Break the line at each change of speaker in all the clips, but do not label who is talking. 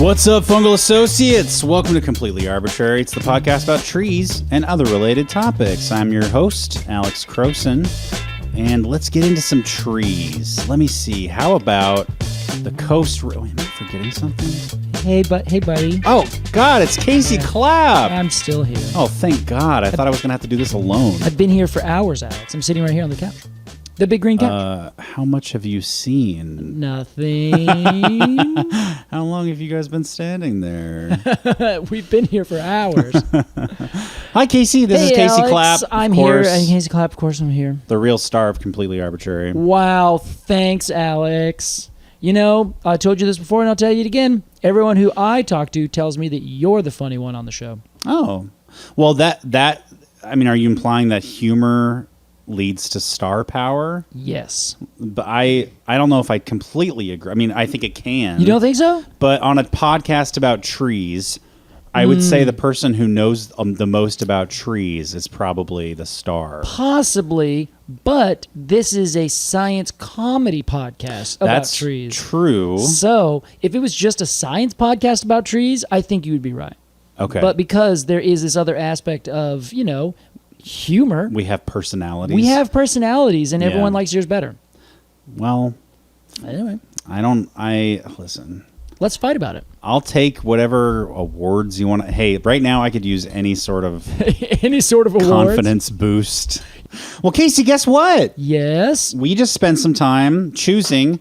What's up, fungal associates? Welcome to Completely Arbortrary. It's the podcast about trees and other related topics. I'm your host, Alex Crowson, and let's get into some trees. Let me see. How about the coast? Wait, am I forgetting something?
Hey, buddy.
Oh, God, it's Casey Clapp.
I'm still here.
Oh, thank God. I thought I was going to have to do this alone.
I've been here for hours, Alex. I'm sitting right here on the couch. The big green couch.
How much have you seen?
Nothing.
How long have you guys been standing there?
We've been here for hours.
Hi, Casey. This is Casey
Alex,
Clapp.
I'm here. Casey Clapp, of course I'm here.
The real star of Completely Arbortrary.
Wow. Thanks, Alex. You know, I told you this before and I'll tell you it again. Everyone who I talk to tells me that you're the funny one on the show.
Oh. Well, I mean, are you implying that humor leads to star power?
Yes.
But I don't know if I completely agree. I mean, I think it can.
You don't think so?
But on a podcast about trees, I would say the person who knows the most about trees is probably the star.
Possibly, but this is a science comedy podcast about trees.
That's true.
So, if it was just a science podcast about trees, I think you would be right.
Okay.
But because there is this other aspect of, you know, humor.
We have personalities.
And everyone likes yours better.
Well,
anyway.
Listen.
Let's fight about it.
I'll take whatever awards you want. Hey, right now I could use any sort of confidence boost. Well, Casey, guess what?
Yes.
We just spent some time choosing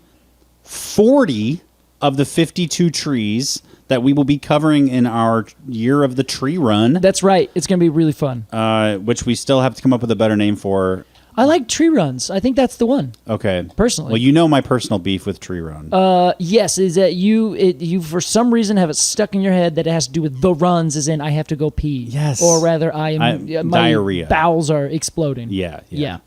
40 of the 52 trees that we will be covering in our Year of the Tree Run.
That's right. It's going to be really fun.
Which we still have to come up with a better name for.
I like Tree Runs. I think that's the one.
Okay.
Personally.
Well, you know my personal beef with Tree Run.
Yes, is that you for some reason have it stuck in your head that it has to do with the runs, as in I have to go pee.
Yes.
Or rather, my
diarrhea.
Bowels are exploding.
Yeah.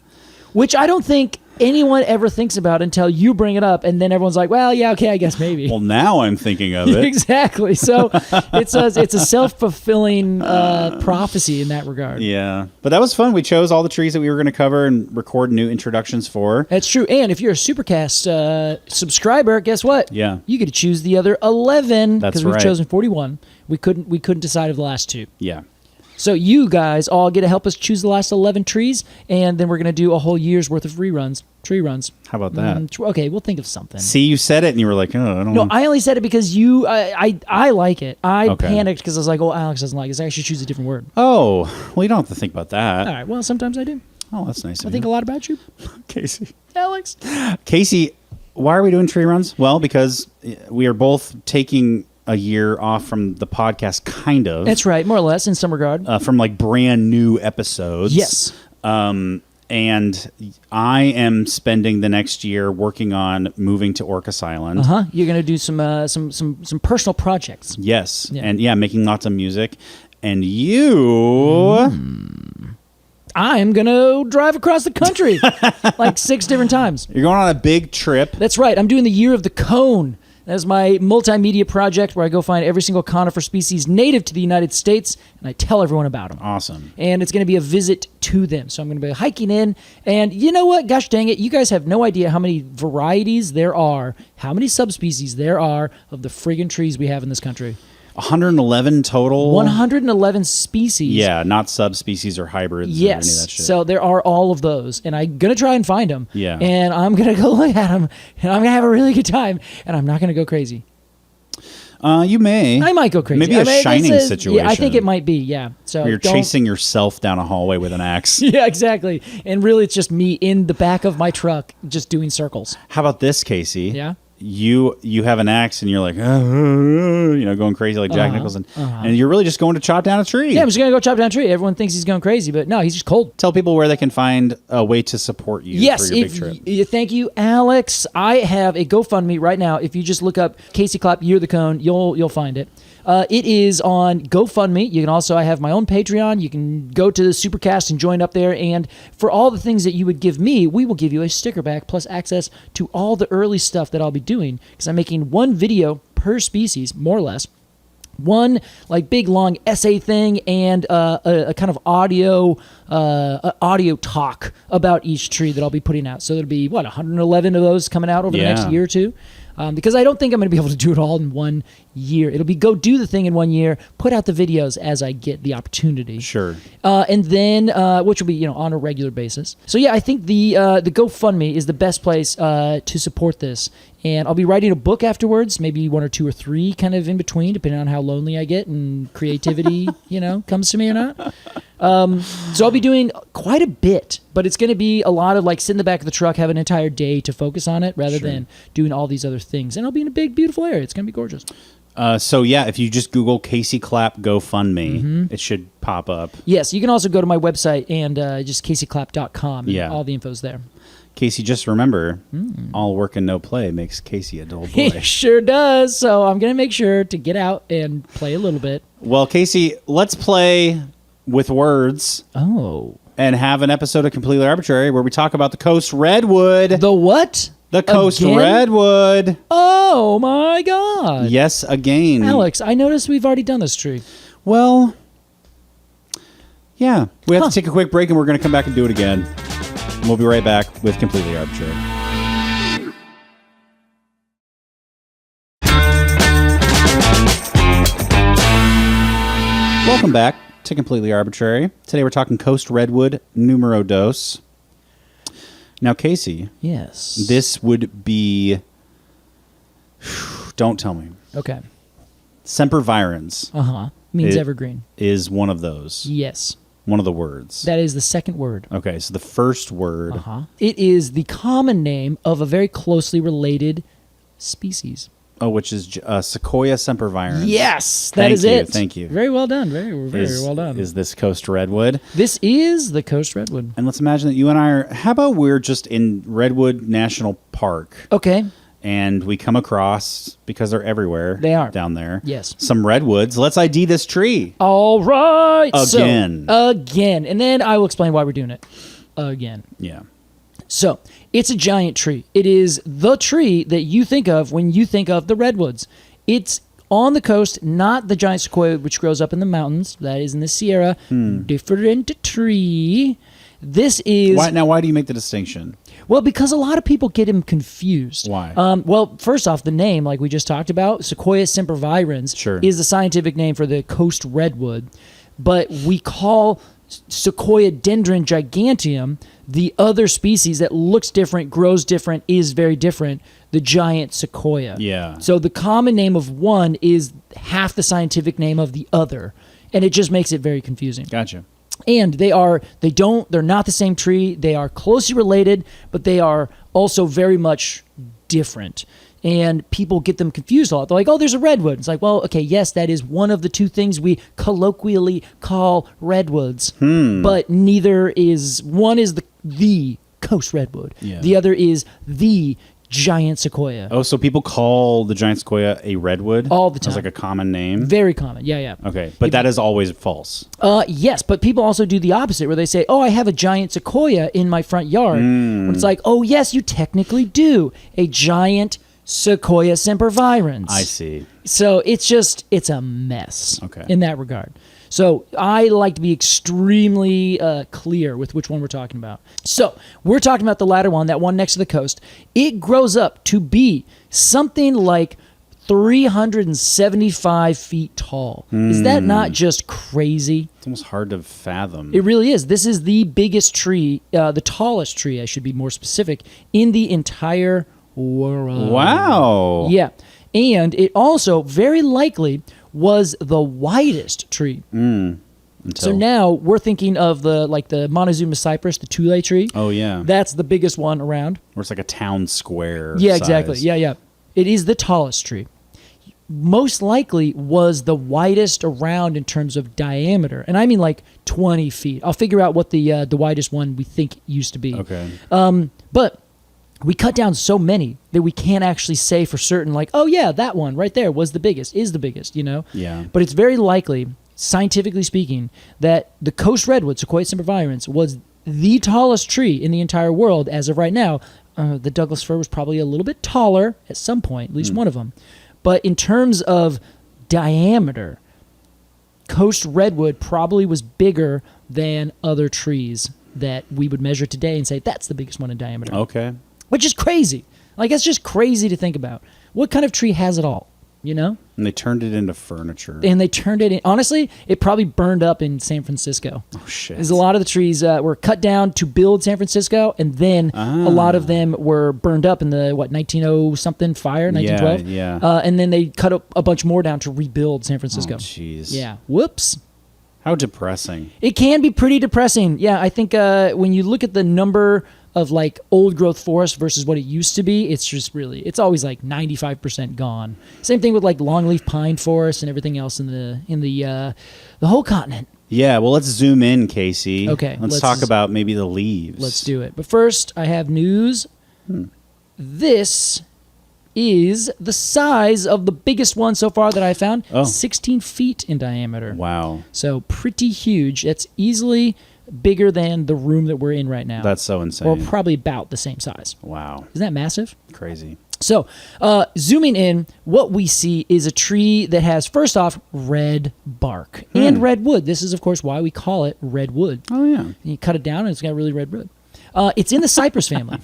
Which I don't think anyone ever thinks about until you bring it up, and then everyone's like, well, yeah, okay, I guess maybe.
Well, now I'm thinking of it.
Exactly. So it's a self-fulfilling prophecy in that regard.
Yeah. But that was fun. We chose all the trees that we were going to cover and record new introductions for.
That's true. And if you're a Supercast subscriber, guess what?
Yeah.
You get to choose the other 11.
That's
because
right.
we've chosen 41. We couldn't decide of the last two.
Yeah.
So you guys all get to help us choose the last 11 trees, and then we're going to do a whole year's worth of tree runs.
How about that?
Okay, we'll think of something.
See, you said it, and you were like, oh, I don't know.
No, I only said it because I like it. I
Okay.
panicked because I was like, oh, Alex doesn't like it. So I should choose a different word.
Oh, well, you don't have to think about that.
All right, well, sometimes I do.
Oh, that's nice of
I think a lot about you,
Casey.
Alex.
Casey, why are we doing tree runs? Well, because we are both taking a year off from the podcast, kind of.
That's right, more or less, in some regard.
From like brand new episodes.
Yes.
And I am spending the next year working on moving to Orcas Island.
You're going to do some personal projects.
Yes.
Yeah.
And making lots of music. And you...
I'm going to drive across the country like 6 different times.
You're going on a big trip.
That's right. I'm doing the Year of the Cone. That's my multimedia project where I go find every single conifer species native to the United States, and I tell everyone about them.
Awesome.
And it's going to be a visit to them. So I'm going to be hiking in, and you know what? Gosh dang it, you guys have no idea how many varieties there are, how many subspecies there are of the friggin' trees we have in this country.
111 total?
111 species.
Yeah, not subspecies or hybrids or any of that shit.
So there are all of those, and I'm going to try and find them.
Yeah.
And I'm going to go look at them, and I'm going to have a really good time, and I'm not going to go crazy.
You may.
I might go crazy.
Maybe a Shining situation.
Yeah, I think it might be, yeah. So
where you're chasing yourself down a hallway with an axe.
Yeah, exactly. And really it's just me in the back of my truck just doing circles.
How about this, Casey?
Yeah?
You have an axe and you're like, going crazy like Jack Nicholson. And you're really just going to chop down a tree.
Yeah, I'm just going to go chop down a tree. Everyone thinks he's going crazy, but no, he's just cold.
Tell people where they can find a way to support you for your big trip.
Thank you, Alex. I have a GoFundMe right now. If you just look up Casey Clapp, Year of the Cone, you'll find it. It is on GoFundMe. You can also, I have my own Patreon. You can go to the Supercast and join up there. And for all the things that you would give me, we will give you a sticker back plus access to all the early stuff that I'll be doing. Because I'm making one video per species, more or less. One like big long essay thing and a kind of audio audio talk about each tree that I'll be putting out. So there'll be 111 of those coming out over the next year or two. Because I don't think I'm going to be able to do it all in 1 year. It'll be go do the thing in 1 year, put out the videos as I get the opportunity.
Sure.
And then, which will be, on a regular basis. So yeah, I think the GoFundMe is the best place to support this. And I'll be writing a book afterwards, maybe 1 or 2 or 3 kind of in between, depending on how lonely I get and creativity, comes to me or not. So I'll be doing quite a bit, but it's going to be a lot of sit in the back of the truck, have an entire day to focus on it rather than doing all these other things. And I'll be in a big, beautiful area. It's going to be gorgeous.
So yeah, if you just Google Casey Clapp GoFundMe, it should pop up.
Yes, you can also go to my website and just caseyclapp.com and all the info's there.
Casey, just remember, all work and no play makes Casey a dull boy.
It sure does. So I'm going to make sure to get out and play a little bit.
Well, Casey, let's play with words.
Oh.
And have an episode of Completely Arbortrary where we talk about the Coast Redwood.
The what?
The Coast
Again?
Redwood.
Oh, my God.
Yes, again.
Alex, I noticed we've already done this tree.
Well, yeah. We have to take a quick break, and we're going to come back and do it again. And we'll be right back with Completely Arbortrary. Welcome back to Completely Arbortrary. Today we're talking Coast Redwood numero dos. Now, Casey.
Yes.
This would be... Don't tell me.
Okay.
Sempervirens.
Uh-huh. Means evergreen.
Is one of those.
Yes.
One of the words.
That is the second word.
Okay, so the first word.
Uh-huh. It is the common name of a very closely related species.
Oh, which is Sequoia sempervirens.
Yes, that is it.
Thank you.
Very well done. Very well done.
Is this Coast Redwood?
This is the Coast Redwood.
And let's imagine that you and I are... How about we're just in Redwood National Park?
Okay.
And we come across, because they're everywhere.
They are.
Down there.
Yes.
Some redwoods. Let's ID this tree.
All right.
Again.
Again. And then I will explain why we're doing it. Again.
Yeah.
So, it's a giant tree. It is the tree that you think of when you think of the redwoods. It's on the coast, not the giant sequoia which grows up in the mountains. That is in the Sierra. Different tree. This is...
Why do you make the distinction?
Well, because a lot of people get him confused.
Why?
Well, first off, the name, like we just talked about, Sequoia sempervirens, is the scientific name for the coast redwood. But we call Sequoia dendron giganteum the other species that looks different, grows different, is very different, the giant sequoia.
Yeah.
So the common name of one is half the scientific name of the other, and it just makes it very confusing.
Gotcha.
And they're not the same tree. They are closely related, but they are also very much different. And people get them confused a lot. They're like, oh, there's a redwood. It's like, well, okay, yes, that is one of the two things we colloquially call redwoods. But neither is, one is the coast redwood. Yeah. The other is the giant sequoia.
Oh, so people call the giant sequoia a redwood?
All the time.
As like a common name?
Very common, yeah.
Okay, but that is always false.
Yes, but people also do the opposite, where they say, oh, I have a giant sequoia in my front yard. When it's like, oh, yes, you technically do. A giant Sequoia sempervirens.
I see.
So it's a mess in that regard. So I like to be extremely clear with which one we're talking about. So we're talking about the latter one, that one next to the coast. It grows up to be something like 375 feet tall. Is that not just crazy?
It's almost hard to fathom.
It really is. This is the biggest tree, the tallest tree, I should be more specific, in the entire world.
Wow.
Yeah. And it also very likely was the widest tree. So now we're thinking of the Montezuma cypress, the Thule tree.
Oh, yeah.
That's the biggest one around.
Where it's like a town square
Yeah,
size.
exactly. Yeah. It is the tallest tree. Most likely was the widest around in terms of diameter. And I mean like 20 feet. I'll figure out what the widest one we think used to be.
Okay.
But we cut down so many that we can't actually say for certain, like, oh, yeah, that one right there is the biggest, you know?
Yeah.
But it's very likely, scientifically speaking, that the coast redwood, Sequoia sempervirens, was the tallest tree in the entire world as of right now. The Douglas fir was probably a little bit taller at some point, at least one of them. But in terms of diameter, coast redwood probably was bigger than other trees that we would measure today and say that's the biggest one in diameter.
Okay.
Which is crazy. Like, that's just crazy to think about. What kind of tree has it all, you know?
And they turned it into furniture.
And they turned it in. Honestly, it probably burned up in San Francisco.
Oh, shit.
Because a lot of the trees were cut down to build San Francisco, and then a lot of them were burned up in the, 1900-something fire, 1912?
Yeah.
And then they cut a bunch more down to rebuild San Francisco.
Oh, jeez.
Yeah. Whoops.
How depressing.
It can be pretty depressing. Yeah, I think when you look at the number of like old growth forest versus what it used to be, it's just really, it's always like 95% gone. Same thing with like longleaf pine forest and everything else in the whole continent.
Yeah, well, let's zoom in, Casey.
Okay,
Let's talk about maybe the leaves.
Let's do it. But first, I have news. This is the size of the biggest one so far that I found. 16 feet in diameter.
Wow.
So pretty huge. It's easily bigger than the room that we're in right now.
That's so insane.
Or probably about the same size.
Wow.
Isn't that massive?
Crazy.
So, zooming in, what we see is a tree that has, first off, red bark and red wood. This is, of course, why we call it redwood.
Oh, yeah.
And you cut it down, and it's got really red wood. It's in the cypress family.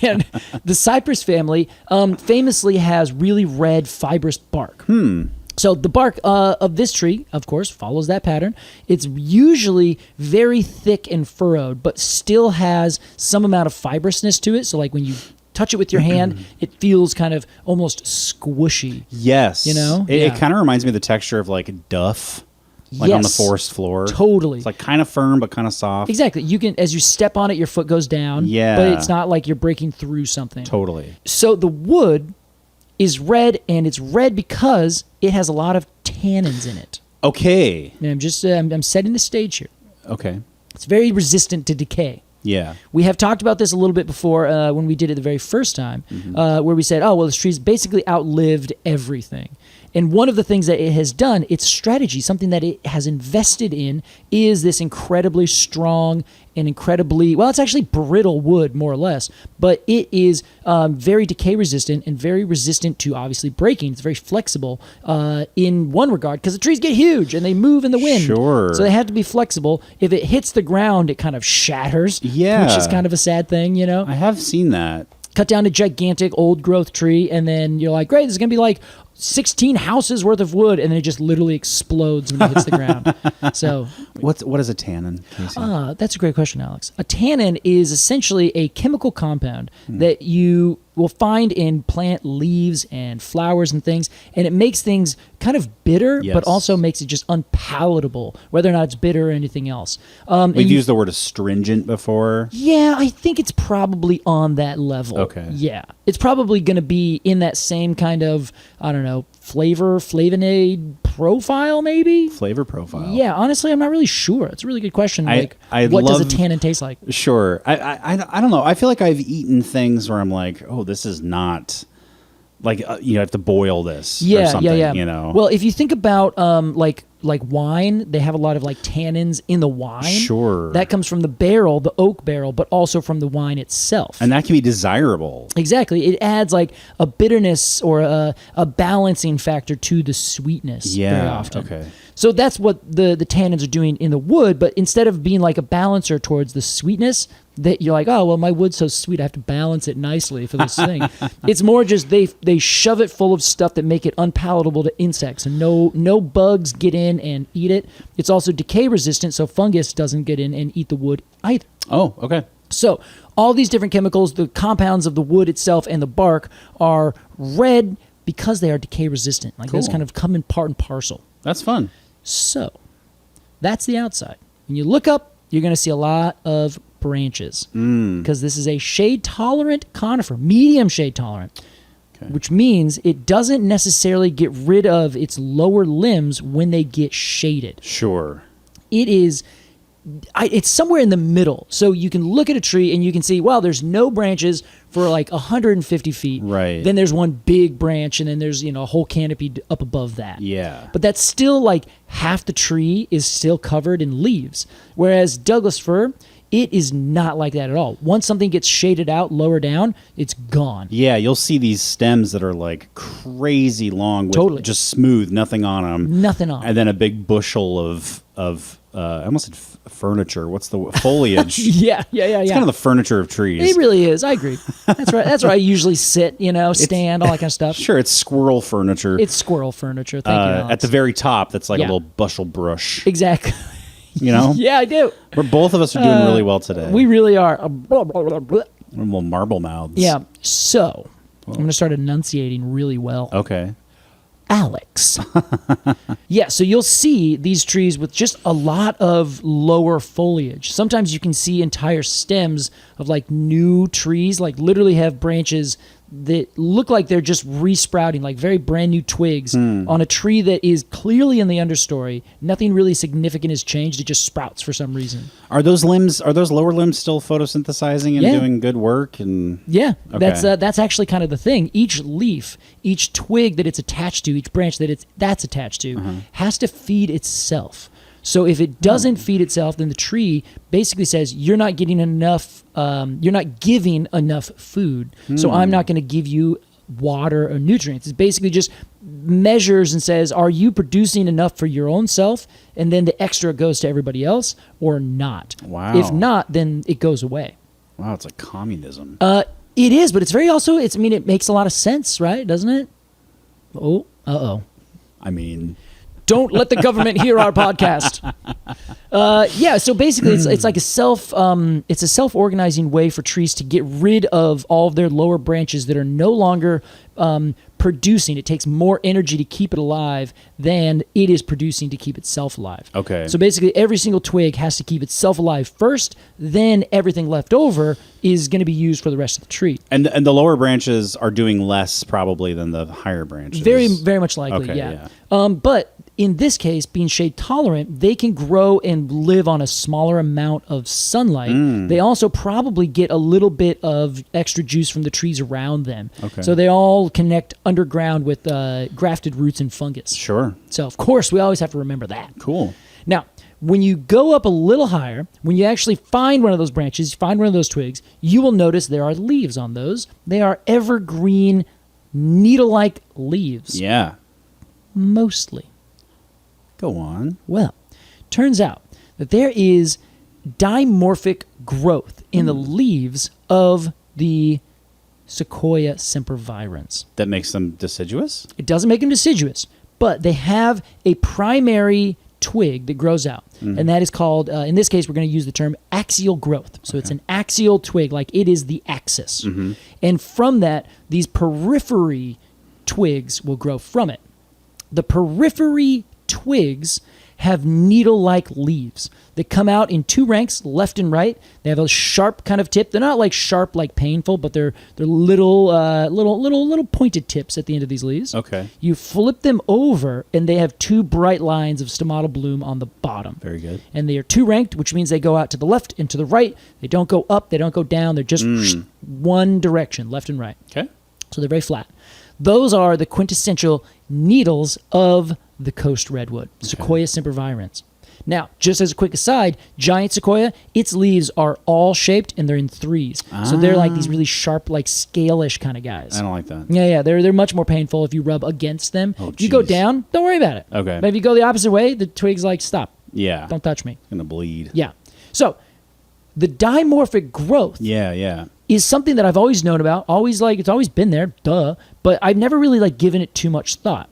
And the cypress family famously has really red, fibrous bark. So the bark of this tree, of course, follows that pattern. It's usually very thick and furrowed, but still has some amount of fibrousness to it. So like when you touch it with your hand, it feels kind of almost squishy.
Yes.
You know?
It kind of reminds me of the texture of like duff, like on the forest floor.
Totally.
It's like kind of firm, but kind of soft.
Exactly. You can, as you step on it, your foot goes down.
Yeah.
But it's not like you're breaking through something.
Totally.
So the wood is red, and it's red because it has a lot of tannins in it.
Okay.
And I'm just I'm setting the stage here.
Okay.
It's very resistant to decay.
Yeah.
We have talked about this a little bit before when we did it the very first time, where we said, oh, well, this tree's basically outlived everything. And one of the things that it has done, its strategy, something that it has invested in, is this incredibly strong and incredibly, well, it's actually brittle wood, more or less, but it is very decay resistant and very resistant to obviously breaking. It's very flexible in one regard, because the trees get huge and they move in the wind.
Sure.
So they have to be flexible. If it hits the ground, it kind of shatters,
Yeah.
which is kind of a sad thing, you know?
I have seen that.
Cut down a gigantic old growth tree, and then you're like, great, this is going to be like 16 houses worth of wood, and then it just literally explodes when it hits the ground. So,
what is a tannin, Casey?
that's a great question, Alex. A tannin is essentially a chemical compound that you will find in plant leaves and flowers and things, and it makes things kind of bitter,
Yes.
but also makes it just unpalatable, whether or not it's bitter or anything else.
We've used the word astringent before.
Yeah, I think it's probably on that level.
Okay.
Yeah. It's probably going to be in that same kind of, I don't know, flavonoid profile, maybe?
Flavor profile.
Yeah, honestly, I'm not really sure. It's a really good question.
I
What does a
love-
tannin taste like?
Sure. I don't know. I feel like I've eaten things where I'm like, oh, this is not like I have to boil this. or something,
yeah.
You know.
Well, if you think about like wine, they have a lot of like tannins in the wine.
Sure.
That comes from the barrel, the oak barrel, but also from the wine itself.
and that can be desirable.
Exactly. It adds like a bitterness or a balancing factor to the sweetness very often.
Okay.
So that's what the tannins are doing in the wood, but instead of being like a balancer towards the sweetness, that you're like, oh, well, my wood's so sweet, I have to balance it nicely for this thing. It's more just they shove it full of stuff that make it unpalatable to insects, and no bugs get in and eat it. It's also decay resistant, so fungus doesn't get in and eat the wood either.
Oh, okay.
So all these different chemicals, the compounds of the wood itself and the bark are red because they are decay resistant. Like those
Cool.
kind of come in part and parcel.
That's fun.
So that's the outside. When you look up, you're going to see a lot of branches because this is a shade-tolerant conifer, medium shade-tolerant, which means it doesn't necessarily get rid of its lower limbs when they get shaded.
Sure.
It is... it's somewhere in the middle. So you can look at a tree and you can see, well, there's no branches for like 150 feet.
Right.
Then there's one big branch, and then there's, a whole canopy up above that.
Yeah.
But that's still like half the tree is still covered in leaves. Whereas Douglas fir, it is not like that at all. Once something gets shaded out lower down, it's gone.
Yeah, you'll see these stems that are like crazy long with
Totally.
just smooth, nothing on them.
Nothing on.
And then a big bushel of I almost said furniture. What's the foliage?
Yeah.
It's kind of the furniture of trees.
It really is. I agree. That's right. That's where I usually sit, stand, all that kind of stuff.
Sure, it's squirrel furniture.
It's squirrel furniture. Thank you, Alex.
At the very top, that's like a little bushel brush.
Exactly. Yeah, I do.
Both of us are doing really well today.
We really are.
We're little marble mouths.
Yeah. So, I'm going to start enunciating really well.
Okay.
Alex. Yeah, so you'll see these trees with just a lot of lower foliage. Sometimes you can see entire stems of like new trees, like literally have branches that look like they're just resprouting, like very brand new twigs on a tree that is clearly in the understory. Nothing really significant has changed. It just sprouts for some reason.
Are those lower limbs still photosynthesizing and doing good work? And
that's actually kind of the thing. Each leaf, each twig that it's attached to, each branch that's attached to, has to feed itself. So if it doesn't feed itself, then the tree basically says, you're not getting enough, you're not giving enough food, so I'm not going to give you water or nutrients. It basically just measures and says, are you producing enough for your own self, and then the extra goes to everybody else, or not?
Wow.
If not, then it goes away.
Wow, it's like communism.
It is, but it's very also, it makes a lot of sense, right? Doesn't it? Oh, uh-oh.
I mean...
Don't let the government hear our podcast. So basically, it's like a self-organizing way for trees to get rid of all of their lower branches that are no longer producing. It takes more energy to keep it alive than it is producing to keep itself alive.
Okay.
So basically, every single twig has to keep itself alive first. Then everything left over is going to be used for the rest of the tree.
And the lower branches are doing less probably than the higher branches.
Very, very much likely.
Okay,
yeah. But in this case, being shade tolerant, they can grow and live on a smaller amount of sunlight. They also probably get a little bit of extra juice from the trees around them.
Okay.
So they all connect underground with grafted roots and fungus.
Sure.
So, of course, we always have to remember that.
Cool.
Now, when you go up a little higher, when you actually find one of those branches, find one of those twigs, you will notice there are leaves on those. They are evergreen, needle-like leaves.
Yeah.
Mostly.
Go on.
Well, turns out that there is dimorphic growth in the leaves of the Sequoia sempervirens.
That makes them deciduous?
It doesn't make them deciduous, but they have a primary twig that grows out, and that is called, in this case, we're going to use the term axial growth. So it's an axial twig, like it is the axis. And from that, these periphery twigs will grow from it. The periphery twigs have needle-like leaves that come out in two ranks, left and right. They have a sharp kind of tip. They're not like sharp, like painful, but they're little pointed tips at the end of these leaves.
Okay.
You flip them over, and they have two bright lines of stomata bloom on the bottom.
Very good.
And they are two-ranked, which means they go out to the left and to the right. They don't go up. They don't go down. They're just one direction, left and right.
Okay.
So they're very flat. Those are the quintessential needles of the coast redwood, Sequoia sempervirens. Now, just as a quick aside, giant sequoia, its leaves are all shaped and they're in threes. So they're like these really sharp, like scale-ish kind of guys.
I don't like that.
Yeah, they're much more painful if you rub against them. If you go down, don't worry about it.
Okay.
But if you go the opposite way, the twig's like, stop.
Yeah.
Don't touch me.
It's going to bleed.
Yeah. So, the dimorphic growth is something that I've always known about. It's always been there, duh. But I've never really given it too much thought.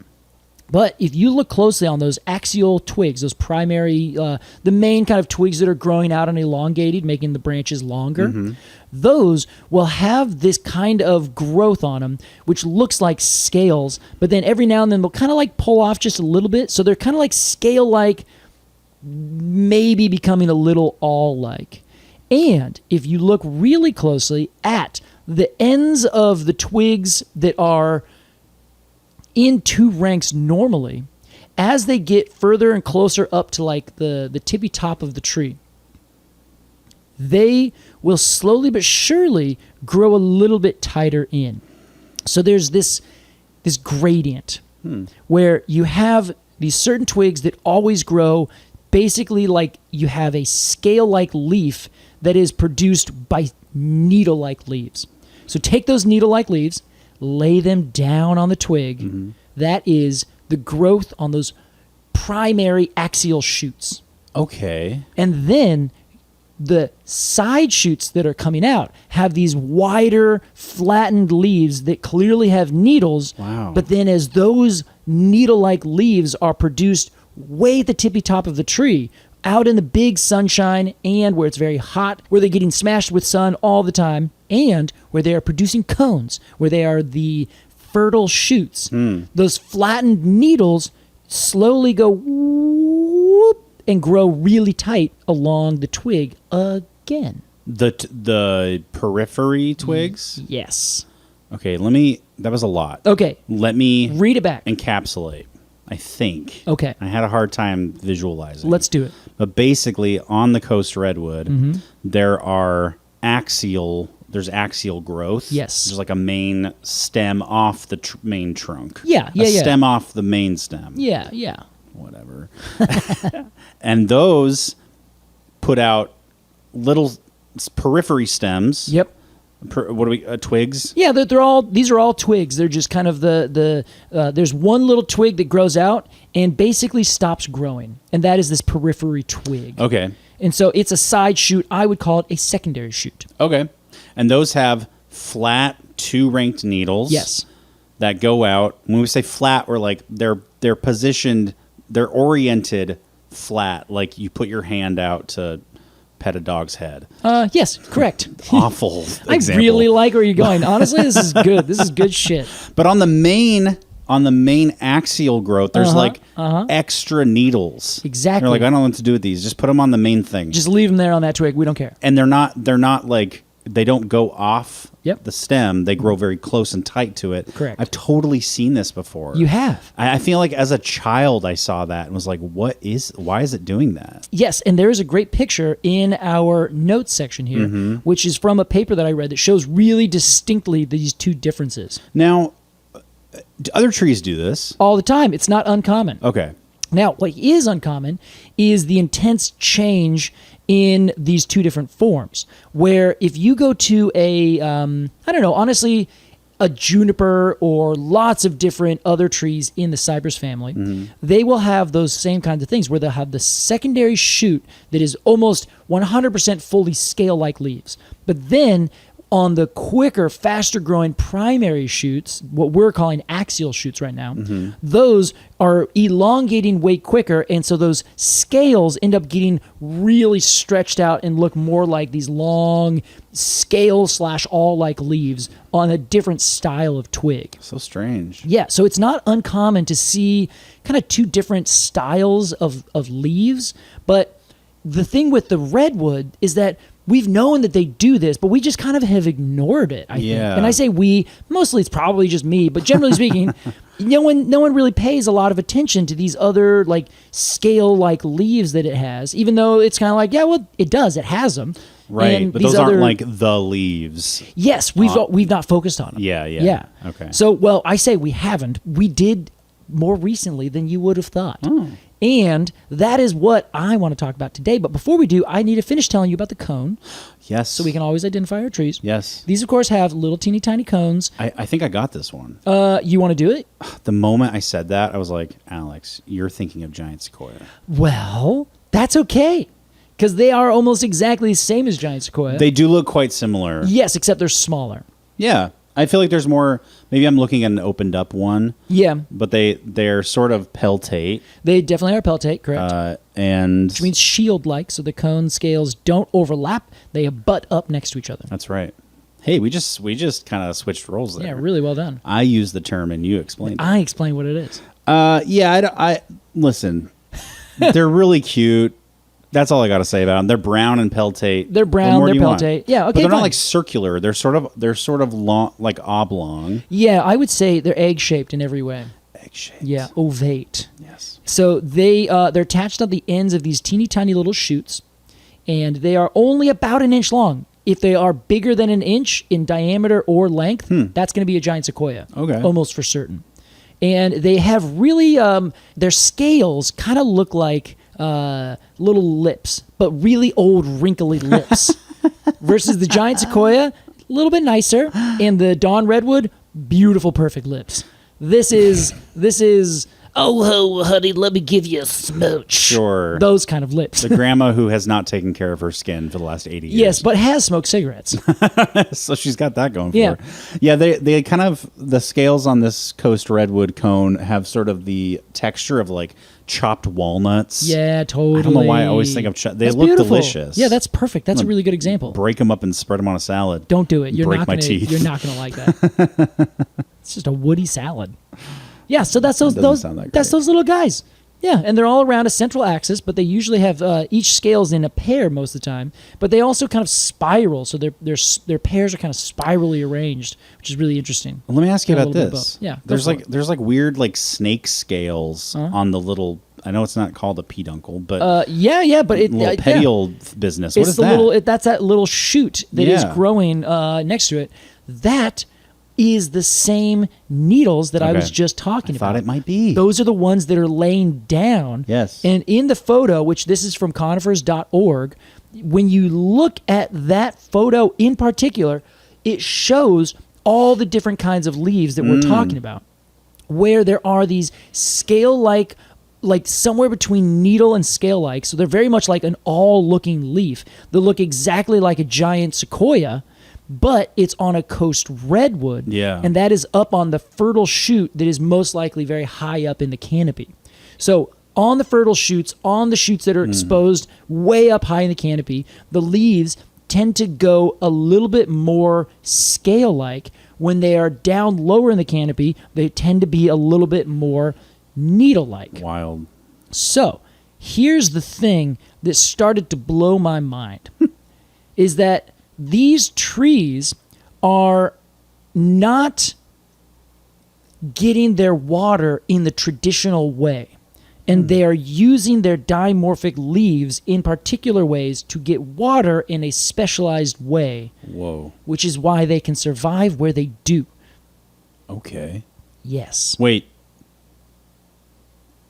But if you look closely on those axial twigs, those primary, the main kind of twigs that are growing out and elongated, making the branches longer, those will have this kind of growth on them, which looks like scales. But then every now and then they'll kind of pull off just a little bit. So they're kind of like scale-like, maybe becoming a little awl-like. And if you look really closely at the ends of the twigs that are in two ranks normally, as they get further and closer up to the tippy top of the tree, they will slowly but surely grow a little bit tighter in. So there's this gradient where you have these certain twigs that always grow basically like you have a scale-like leaf that is produced by needle-like leaves. So take those needle-like leaves, lay them down on the twig. That is the growth on those primary axial shoots.
Okay.
And then the side shoots that are coming out have these wider, flattened leaves that clearly have needles.
Wow.
But then as those needle-like leaves are produced way at the tippy top of the tree, out in the big sunshine and where it's very hot, where they're getting smashed with sun all the time, and where they are producing cones, where they are the fertile shoots. Those flattened needles slowly go whoop and grow really tight along the twig again.
The periphery twigs?
Yes.
Okay, that was a lot.
Okay.
Let me
Read it back.
encapsulate, I think.
Okay.
I had a hard time visualizing.
Let's do it.
But basically, on the coast redwood,
Mm-hmm.
there's axial growth.
Yes.
There's like a main stem off the main trunk.
Yeah.
A stem off the main stem.
Yeah.
Whatever. And those put out little periphery stems.
Yep.
Twigs?
Yeah, these are all twigs. They're just kind of there's one little twig that grows out and basically stops growing, and that is this periphery twig.
Okay.
And so it's a side shoot. I would call it a secondary shoot.
Okay. And those have flat, two-ranked needles.
Yes.
That go out. When we say flat, we're like they're positioned, they're oriented flat, like you put your hand out to pet a dog's head.
Yes, correct.
Awful
I
example.
really like where you're going. Honestly, this is good. This is good shit.
But on the main axial growth, there's extra needles.
Exactly.
You're like, I don't know what to do with these. Just put them on the main thing.
Just leave them there on that twig. We don't care.
And they're not like, they don't go off
Yep.
the stem. They grow very close and tight to it.
Correct.
I've totally seen this before.
You have.
I feel like as a child I saw that and was like, why is it doing that?
Yes, and there is a great picture in our notes section here, which is from a paper that I read that shows really distinctly these two differences.
Now, do other trees do this?
All the time. It's not uncommon.
Okay.
Now, what is uncommon is the intense change in these two different forms, where if you go to a, honestly, a juniper or lots of different other trees in the cypress family, they will have those same kinds of things where they'll have the secondary shoot that is almost 100% fully scale-like leaves. But then on the quicker, faster growing primary shoots, what we're calling axial shoots right now, those are elongating way quicker, and so those scales end up getting really stretched out and look more like these long scale/all-like leaves on a different style of twig.
So strange.
Yeah, so it's not uncommon to see kind of two different styles of leaves, but the thing with the redwood is that we've known that they do this, but we just kind of have ignored it, I think. And I say we, mostly it's probably just me, but generally speaking, no one really pays a lot of attention to these other like scale-like leaves that it has, even though it's kind of like, yeah, well, it does. It has them.
Right,
and
but those aren't like the leaves.
Yes, we've not focused on them.
Yeah. Okay.
So, well, I say we haven't. We did more recently than you would have thought.
Oh.
And that is what I want to talk about today. But before we do, I need to finish telling you about the cone.
Yes.
So we can always identify our trees.
Yes.
These, of course, have little teeny tiny cones.
I think I got this one.
You want to do it?
The moment I said that, I was like, Alex, you're thinking of giant sequoia.
Well, that's okay. Because they are almost exactly the same as giant sequoia.
They do look quite similar.
Yes, except they're smaller.
Yeah. I feel like there's more. Maybe I'm looking at an opened up one.
Yeah.
But they're sort of peltate.
They definitely are peltate, correct.
And
which means shield-like, so the cone scales don't overlap. They butt up next to each other.
That's right. Hey, we just kind of switched roles there.
Yeah, really well done.
I use the term and you explained it.
I explain what it is.
I listen. They're really cute. That's all I got to say about them. They're brown and peltate.
They're brown. They're peltate. Yeah, okay.
But they're
fine.
not like circular. They're sort of long, like oblong.
Yeah, I would say they're egg-shaped in every way.
Egg-shaped.
Yeah, ovate.
Yes.
So they're attached on the ends of these teeny tiny little shoots, and they are only about an inch long. If they are bigger than an inch in diameter or length, that's going to be a giant sequoia.
Okay.
Almost for certain. And they have really their scales kind of look like little lips, but really old wrinkly lips. Versus the giant sequoia, a little bit nicer, and the dawn redwood, beautiful, perfect lips. This is Oh, honey, let me give you a smooch.
Sure.
Those kind of lips.
The grandma who has not taken care of her skin for the last 80 years.
Yes, but has smoked cigarettes.
So she's got that going for
Yeah.
her. Yeah, they kind of, the scales on this Coast Redwood cone have sort of the texture of like chopped walnuts.
Yeah, totally.
I don't know why I always think of they
That's
look
beautiful.
delicious.
Yeah, that's perfect. That's a really good example.
Break them up and spread them on a salad.
Don't do it. You're
break
not
my
gonna,
teeth.
You're not gonna like that. It's just a woody salad. Yeah, so that's
doesn't sound that
that's
great.
those little guys. Yeah, and they're all around a central axis, but they usually have each scale's in a pair most of the time. But they also kind of spiral, so their pairs are kind of spirally arranged, which is really interesting.
Well, let me ask you
Got a
about
little bit of
this.
both. Yeah, go
there's
for
like
it.
there's like weird like snake scales on the little. I know it's not called a peduncle, but
Yeah, but it
little
yeah.
petiole business. What
It's
is
the
that?
that's that little shoot that is
Yeah.
growing next to it. That is the same needles that I was
Okay.
just talking
I
about.
thought it might be.
Those are the ones that are laying down.
Yes.
And in the photo, which this is from conifers.org, when you look at that photo in particular, it shows all the different kinds of leaves that we're talking about, where there are these scale-like, like somewhere between needle and scale-like, so they're very much like an all-looking leaf. They look exactly like a giant sequoia, but it's on a coast redwood,
Yeah.
and that is up on the fertile shoot that is most likely very high up in the canopy. So on the fertile shoots, on the shoots that are exposed way up high in the canopy, the leaves tend to go a little bit more scale-like. When they are down lower in the canopy, they tend to be a little bit more needle-like.
Wild.
So here's the thing that started to blow my mind is that these trees are not getting their water in the traditional way. And they are using their dimorphic leaves in particular ways to get water in a specialized way,
Whoa.
which is why they can survive where they do.
Okay.
Yes.
Wait.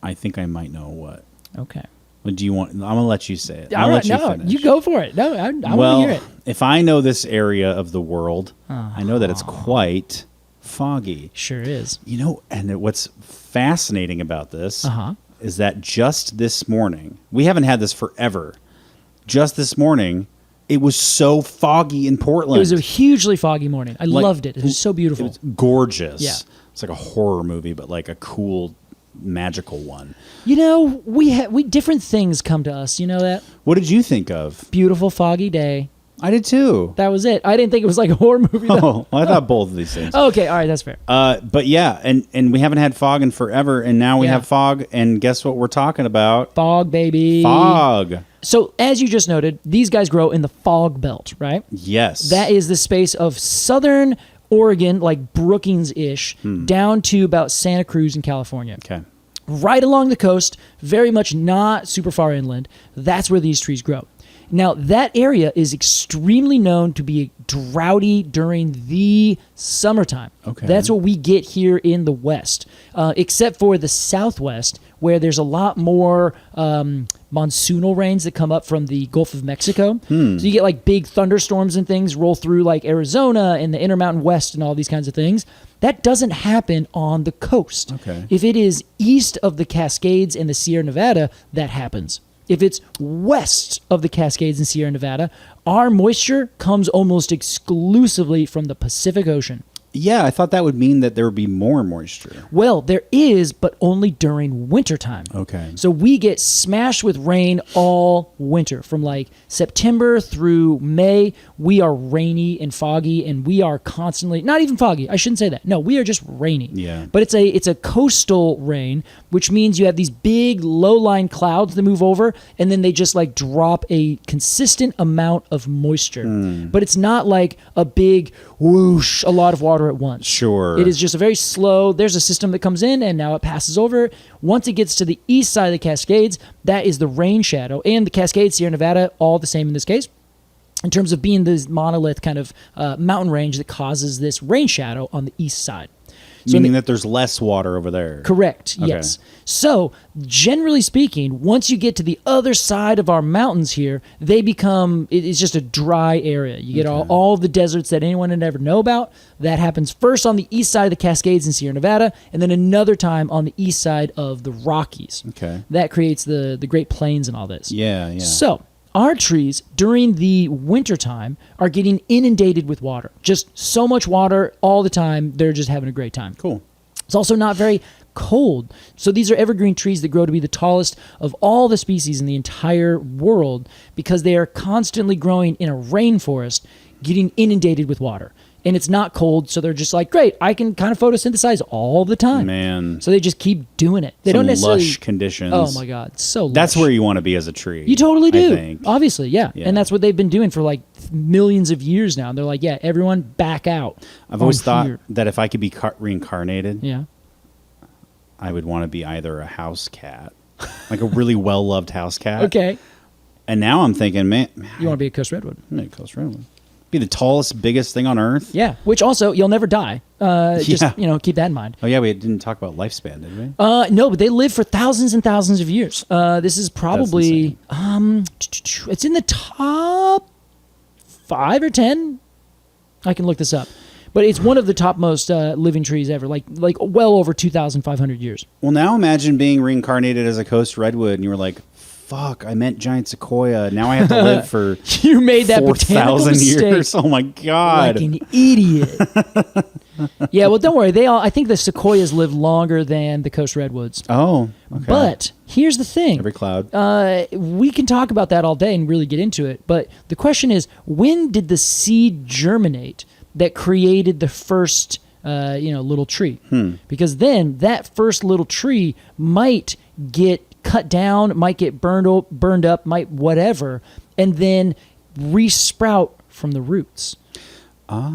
I think I might know what.
Okay.
What do you want? I'm gonna let you say it.
All
I'll
right,
let you
no,
finish.
you go for it. No, I
Well,
want to hear it.
if I know this area of the world, I know that it's quite foggy.
Sure is.
You know, and what's fascinating about this
Uh-huh.
is that just this morning, we haven't had this forever. Just this morning, it was so foggy in Portland.
It was a hugely foggy morning. I
Like,
loved it. It was so beautiful.
It was gorgeous.
Yeah.
It's like a horror movie, but like a cool, magical one.
You know, we different things come to us. You know that
What did you think of?
beautiful foggy day.
I did too.
That was it. I didn't think it was like a horror movie. Though.
Oh, well, I thought both of these things.
Okay, all right, that's fair.
But yeah, and we haven't had fog in forever, and now we
Yeah.
have fog, and guess what we're talking about?
Fog, baby.
Fog.
So, as you just noted, these guys grow in the fog belt, right?
Yes.
That is the space of southern Oregon, like Brookings-ish, down to about Santa Cruz in California.
Okay.
Right along the coast, very much not super far inland. That's where these trees grow. Now, that area is extremely known to be droughty during the summertime.
Okay.
That's what we get here in the West, except for the Southwest, where there's a lot more monsoonal rains that come up from the Gulf of Mexico. So you get like big thunderstorms and things roll through like Arizona and the Intermountain West and all these kinds of things. That doesn't happen on the coast.
Okay.
If it is east of the Cascades and the Sierra Nevada, that happens. If it's west of the Cascades and Sierra Nevada, our moisture comes almost exclusively from the Pacific Ocean.
Yeah, I thought that would mean that there would be more moisture.
Well, there is, but only during wintertime.
Okay.
So we get smashed with rain all winter. From like September through May, we are rainy and foggy, and we are constantly, not even foggy, I shouldn't say that. No, we are just rainy.
Yeah.
But it's a coastal rain, which means you have these big low-lying clouds that move over, and then they just like drop a consistent amount of moisture. But it's not like a big whoosh, a lot of water at once.
Sure.
It is just a very slow, there's a system that comes in and now it passes over. Once it gets to the east side of the Cascades, that is the rain shadow. And the Cascades, Sierra Nevada, all the same in this case, in terms of being this monolith kind of mountain range that causes this rain shadow on the east side.
Meaning that there's less water over there.
Correct.
Okay.
Yes. So, generally speaking, once you get to the other side of our mountains here, they become, it's just a dry area. You get all the deserts that anyone would ever know about. That happens first on the east side of the Cascades in Sierra Nevada, and then another time on the east side of the Rockies.
Okay.
That creates the Great Plains and all this.
Yeah.
So, our trees during the wintertime are getting inundated with water. Just so much water all the time. They're just having a great time.
Cool.
It's also not very cold. So these are evergreen trees that grow to be the tallest of all the species in the entire world because they are constantly growing in a rainforest, getting inundated with water. And it's not cold, so they're just like, great, I can kind of photosynthesize all the time.
Man.
So they just keep doing it. They
Some
don't necessarily
lush conditions.
Oh my God, so lush.
That's where you want to be as a tree.
You totally do.
I think.
Obviously, yeah. And that's what they've been doing for like millions of years now. And they're like, yeah, everyone back out.
I've always thought that if I could be reincarnated,
yeah,
I would want to be either a house cat, like a really well-loved house cat.
Okay.
And now I'm thinking, man,
You want to be a Coast Redwood.
maybe Coast Redwood. Be the tallest, biggest thing on Earth.
Yeah, which also, you'll never die. Just, keep that in mind.
Oh, yeah, we didn't talk about lifespan, did we?
No, but they live for thousands and thousands of years. This is probably, it's in the top 5 or 10. I can look this up. But it's one of the topmost living trees ever, like well over 2,500 years.
Well, now imagine being reincarnated as a Coast Redwood, and you were like, fuck, I meant giant sequoia. Now I have to live for
You made that botanical
4,000
mistake.
years. Oh, my God.
Like an idiot. Yeah, well, don't worry. I think the sequoias live longer than the Coast Redwoods.
Oh, okay.
But here's the thing.
Every cloud.
We can talk about that all day and really get into it. But the question is, when did the seed germinate that created the first, little tree? Because then that first little tree might get cut down, might get burned up, might whatever, and then resprout from the roots.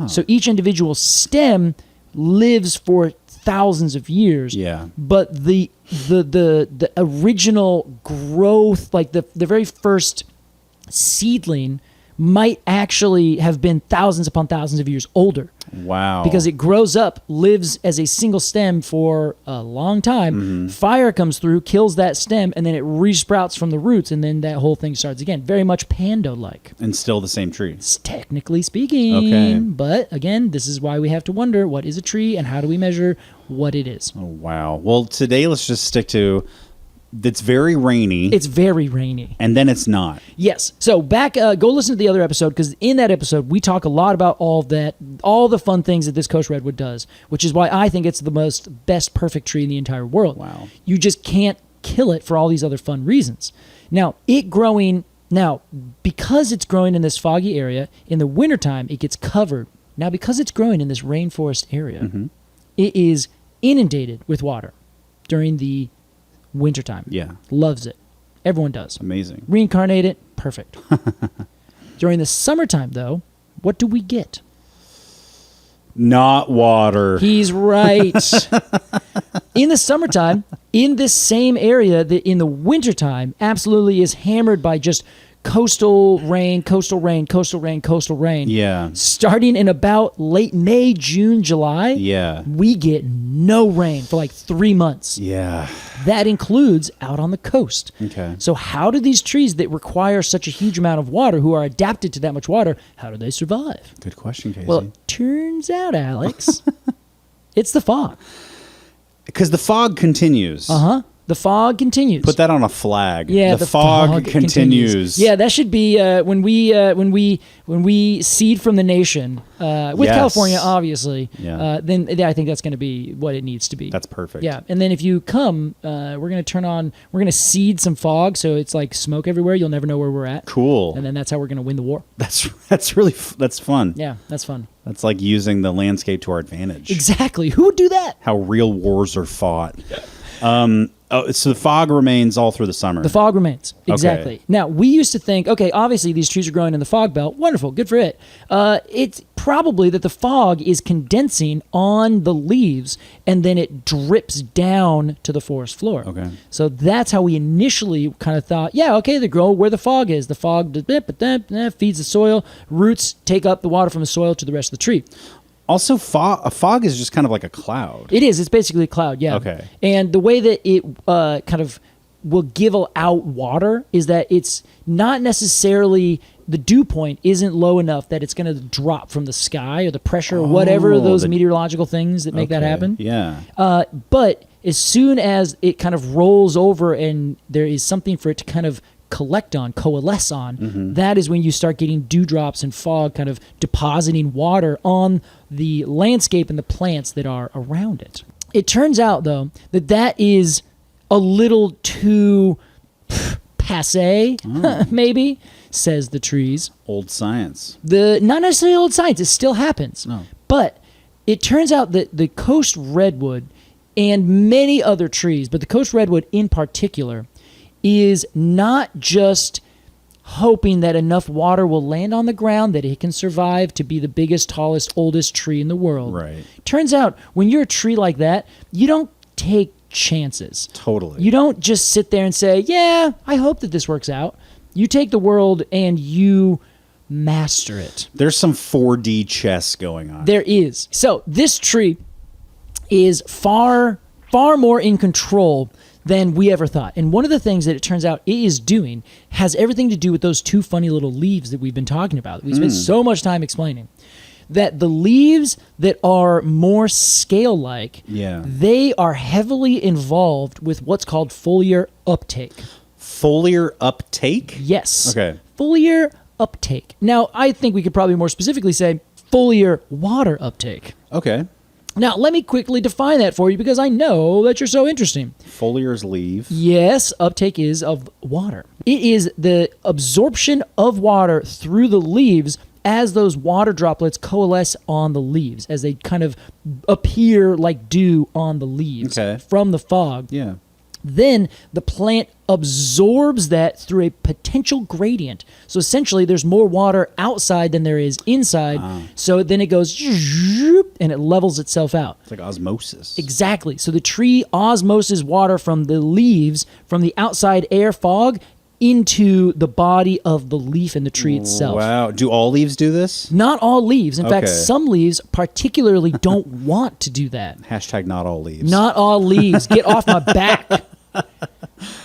So each individual stem lives for thousands of years.
Yeah.
But the original growth, like the very first seedling, might actually have been thousands upon thousands of years older.
Wow.
Because it grows up, lives as a single stem for a long time. Fire comes through, kills that stem, and then it resprouts from the roots, and then that whole thing starts again. Very much Pando-like.
And still the same tree.
Technically speaking.
Okay.
But again, this is why we have to wonder, what is a tree and how do we measure what it is?
Oh, wow. Well, today let's just stick to it's very rainy.
It's very rainy.
And then it's not.
Yes. So back, go listen to the other episode, because in that episode, we talk a lot about all the fun things that this Coast Redwood does, which is why I think it's the best perfect tree in the entire world.
Wow.
You just can't kill it for all these other fun reasons. Now, because it's growing in this foggy area, in the wintertime, it gets covered. Now, because it's growing in this rainforest area, it is inundated with water during the wintertime.
Yeah.
Loves it. Everyone does.
Amazing.
Reincarnate it. Perfect. During the summertime, though, what do we get?
Not water.
He's right. In the summertime, in this same area, in the wintertime, absolutely is hammered by just coastal rain.
Yeah.
Starting in about late May, June, July,
Yeah.
we get no rain for like 3 months.
Yeah.
That includes out on the coast.
Okay.
So how do these trees that require such a huge amount of water, who are adapted to that much water, how do they survive?
Good question, Casey.
Well, it turns out, Alex, it's the fog.
Because the fog continues.
Uh-huh. The fog continues.
Put that on a flag.
Yeah,
the fog continues.
Yeah, that should be when we seed from the nation with
Yes.
California, obviously.
Yeah.
Then I think that's going to be what it needs to be.
That's perfect.
Yeah, and then if you come, we're going to seed some fog, so it's like smoke everywhere. You'll never know where we're at.
Cool.
And then that's how we're going to win the war.
That's really that's fun.
Yeah, that's fun.
That's like using the landscape to our advantage.
Exactly. Who would do that?
How real wars are fought. So the fog remains all through the summer.
The fog remains. Exactly.
Okay.
Now, we used to think, okay, obviously these trees are growing in the fog belt. Wonderful. Good for it. It's probably that the fog is condensing on the leaves, and then it drips down to the forest floor.
Okay.
So that's how we initially kind of thought, yeah, okay, they grow where the fog is. The fog feeds the soil. Roots take up the water from the soil to the rest of the tree.
Also, a fog is just kind of like a cloud.
It is. It's basically a cloud, yeah.
Okay.
And the way that it kind of will give out water is that it's not necessarily, the dew point isn't low enough that it's going to drop from the sky or the pressure or whatever those meteorological things that make that happen.
Yeah.
But as soon as it kind of rolls over and there is something for it to kind of coalesce on, that is when you start getting dewdrops and fog kind of depositing water on the landscape and the plants that are around it. It turns out, though, that is a little too passé, maybe, says the trees.
Old science.
Not necessarily old science. It still happens.
No.
But it turns out that the coast redwood and many other trees, but the coast redwood in particular, is not just hoping that enough water will land on the ground that it can survive to be the biggest, tallest, oldest tree in the world.
Right.
Turns out, when you're a tree like that, you don't take chances.
Totally.
You don't just sit there and say, yeah, I hope that this works out. You take the world and you master it.
There's some 4D chess going on.
There is. So this tree is far, far more in control than we ever thought. And one of the things that it turns out it is doing has everything to do with those two funny little leaves that we've been talking about. We spent so much time explaining that the leaves that are more scale-like, they are heavily involved with what's called foliar uptake.
Foliar uptake?
Yes.
Okay.
Foliar uptake. Now, I think we could probably more specifically say foliar water uptake.
Okay.
Now, let me quickly define that for you because I know that you're so interesting.
Foliars leave.
Yes, uptake is of water. It is the absorption of water through the leaves as those water droplets coalesce on the leaves, as they kind of appear like dew on the leaves from the fog.
Yeah.
Then the plant absorbs that through a potential gradient. So essentially, there's more water outside than there is inside. So then it goes and it levels itself out.
It's like osmosis.
Exactly. So the tree osmoses water from the leaves, from the outside air fog, into the body of the leaf in the tree itself.
Wow. Do all leaves do this?
Not all leaves. In fact, some leaves particularly don't want to do that.
Hashtag not all leaves.
Not all leaves. Get off my back.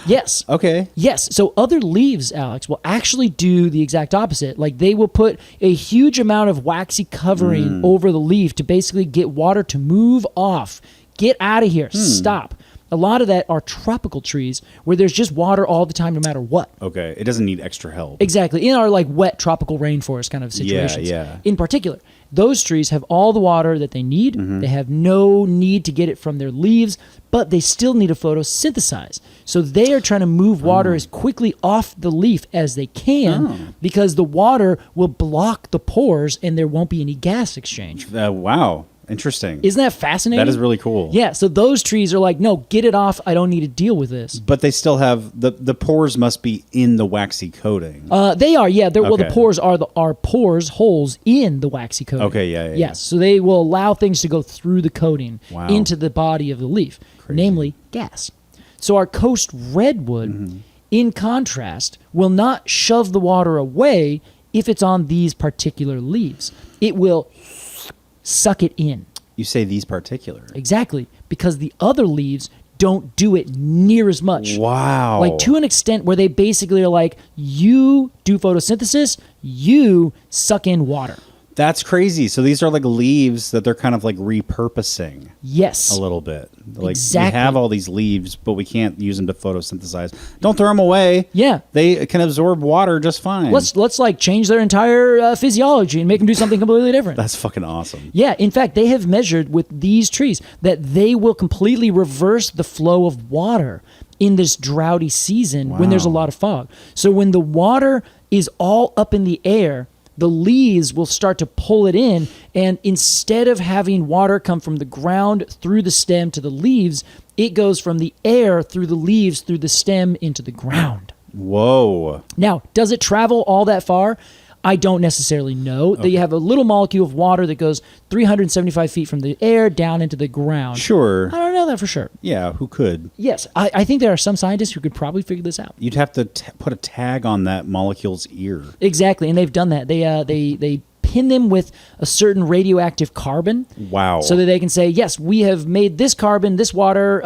Yes.
Okay.
Yes. So other leaves, Alex, will actually do the exact opposite. Like they will put a huge amount of waxy covering over the leaf to basically get water to move off. Get out of here. Stop. A lot of that are tropical trees where there's just water all the time no matter what.
Okay. It doesn't need extra help.
Exactly. In our like wet tropical rainforest kind of situations.
Yeah.
In particular, those trees have all the water that they need. They have no need to get it from their leaves, but they still need to photosynthesize. So they are trying to move water as quickly off the leaf as they can because the water will block the pores and there won't be any gas exchange.
Wow. Interesting.
Isn't that fascinating?
That is really cool.
Yeah, so those trees are like, no, get it off. I don't need to deal with this.
But they still have, the pores must be in the waxy coating.
They are, yeah. Well, the pores are pores, holes in the waxy coating.
Okay, yeah.
Yes, so they will allow things to go through the coating into the body of the leaf, namely gas. So our coast redwood, in contrast, will not shove the water away if it's on these particular leaves. It will suck it in.
You say these particular.
Exactly, because the other leaves don't do it near as much.
Wow.
Like to an extent where they basically are like, you do photosynthesis, you suck in water.
That's crazy. So these are like leaves that they're kind of like repurposing.
Yes.
A little bit. Like
exactly.
We have all these leaves, but we can't use them to photosynthesize. Don't throw them away.
Yeah.
They can absorb water just fine.
Let's like change their entire physiology and make them do something completely different.
That's fucking awesome.
Yeah. In fact, they have measured with these trees that they will completely reverse the flow of water in this droughty season when there's a lot of fog. So when the water is all up in the air, the leaves will start to pull it in, and instead of having water come from the ground through the stem to the leaves, it goes from the air through the leaves, through the stem into the ground.
Whoa.
Now, does it travel all that far? I don't necessarily know. That you have a little molecule of water that goes 375 feet from the air down into the ground.
Sure.
I don't know that for sure.
Yeah, who could?
Yes, I think there are some scientists who could probably figure this out.
You'd have to put a tag on that molecule's ear.
Exactly, and they've done that. They pin them with a certain radioactive carbon.
Wow.
So that they can say, yes, we have made this carbon, this water,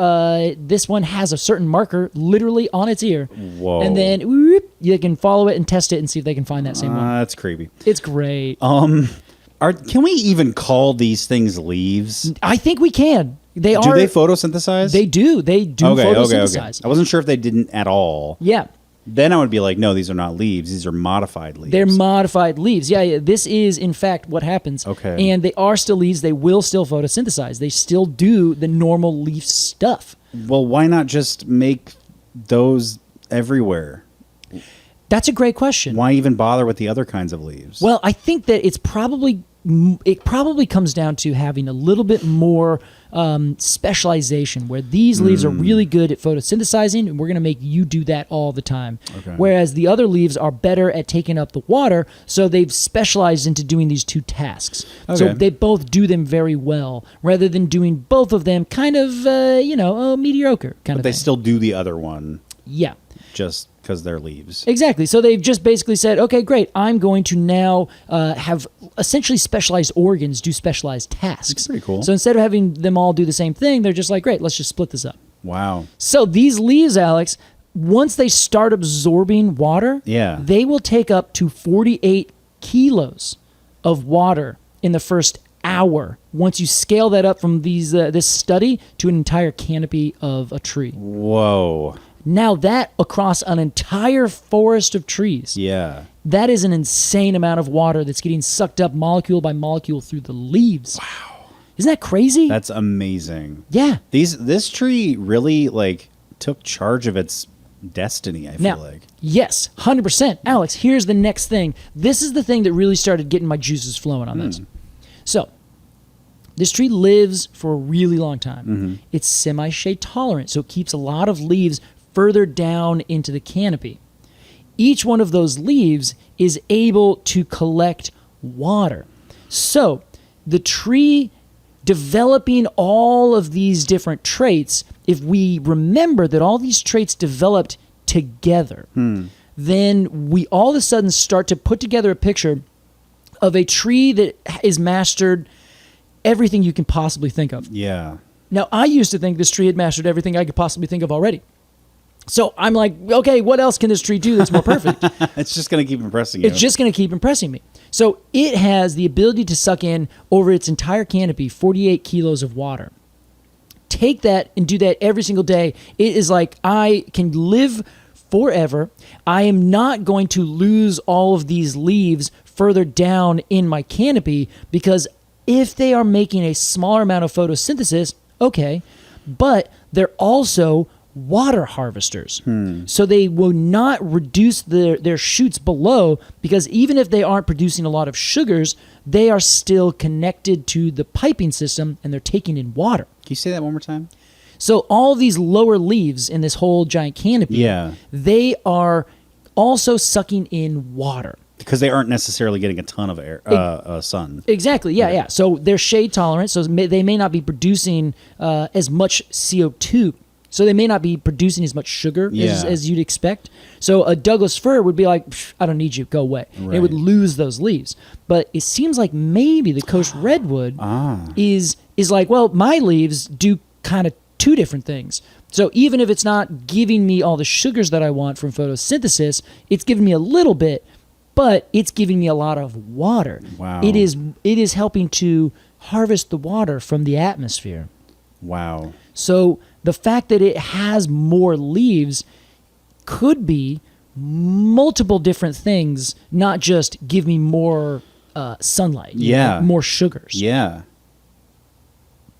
this one has a certain marker literally on its ear.
Whoa.
And then whoop, you can follow it and test it and see if they can find that same one.
That's creepy.
It's great.
Can we even call these things leaves?
I think we can. Do
they photosynthesize?
They do. They do photosynthesize.
Okay. I wasn't sure if they didn't at all.
Yeah.
Then I would be like, no, these are not leaves. These are modified leaves.
They're modified leaves. Yeah. This is, in fact, what happens.
Okay.
And they are still leaves. They will still photosynthesize. They still do the normal leaf stuff.
Well, why not just make those everywhere?
That's a great question.
Why even bother with the other kinds of leaves?
Well, I think that it probably comes down to having a little bit more specialization, where these leaves are really good at photosynthesizing, and we're going to make you do that all the time.
Okay.
Whereas the other leaves are better at taking up the water, so they've specialized into doing these two tasks.
Okay.
So they both do them very well, rather than doing both of them kind of, mediocre kind of
But they
thing.
still do the other one.
Yeah.
Just because they're leaves.
Exactly. So they've just basically said, okay, great, I'm going to now have essentially specialized organs do specialized tasks.
That's pretty cool.
So instead of having them all do the same thing, they're just like, great, let's just split this up.
Wow.
So these leaves, Alex, once they start absorbing water,
Yeah.
they will take up to 48 kilos of water in the first hour once you scale that up from this study to an entire canopy of a tree.
Whoa.
Now that across an entire forest of trees,
Yeah.
that is an insane amount of water that's getting sucked up molecule by molecule through the leaves. Wow. Isn't that crazy?
That's amazing.
Yeah.
This tree really took charge of its destiny, I feel like.
Yes, 100%. Alex, here's the next thing. This is the thing that really started getting my juices flowing on this. So, this tree lives for a really long time. It's semi-shade tolerant, so it keeps a lot of leaves further down into the canopy. Each one of those leaves is able to collect water. So the tree developing all of these different traits, if we remember that all these traits developed together, then we all of a sudden start to put together a picture of a tree that is mastered everything you can possibly think of.
Yeah.
Now, I used to think this tree had mastered everything I could possibly think of already. So I'm like, okay, what else can this tree do that's more perfect?
It's just going to keep impressing you.
It's just going to keep impressing me. So it has the ability to suck in over its entire canopy 48 kilos of water. Take that and do that every single day. It is like I can live forever. I am not going to lose all of these leaves further down in my canopy, because if they are making a smaller amount of photosynthesis, okay, but they're also water harvesters. So they will not reduce their shoots below, because even if they aren't producing a lot of sugars, they are still connected to the piping system and they're taking in water.
Can you say that one more time?
So all these lower leaves in this whole giant canopy, they are also sucking in water.
Because they aren't necessarily getting a ton of air, sun.
Exactly, yeah. So they're shade tolerant, so they may not be producing as much CO2. So they may not be producing as much sugar as you'd expect. So a Douglas fir would be like, I don't need you, go away. Right. It would lose those leaves. But it seems like maybe the Coast Redwood is like, well, my leaves do kind of two different things. So even if it's not giving me all the sugars that I want from photosynthesis, it's giving me a little bit, but it's giving me a lot of water.
Wow.
It is helping to harvest the water from the atmosphere.
Wow.
So the fact that it has more leaves could be multiple different things, not just give me more sunlight, more sugars.
Yeah.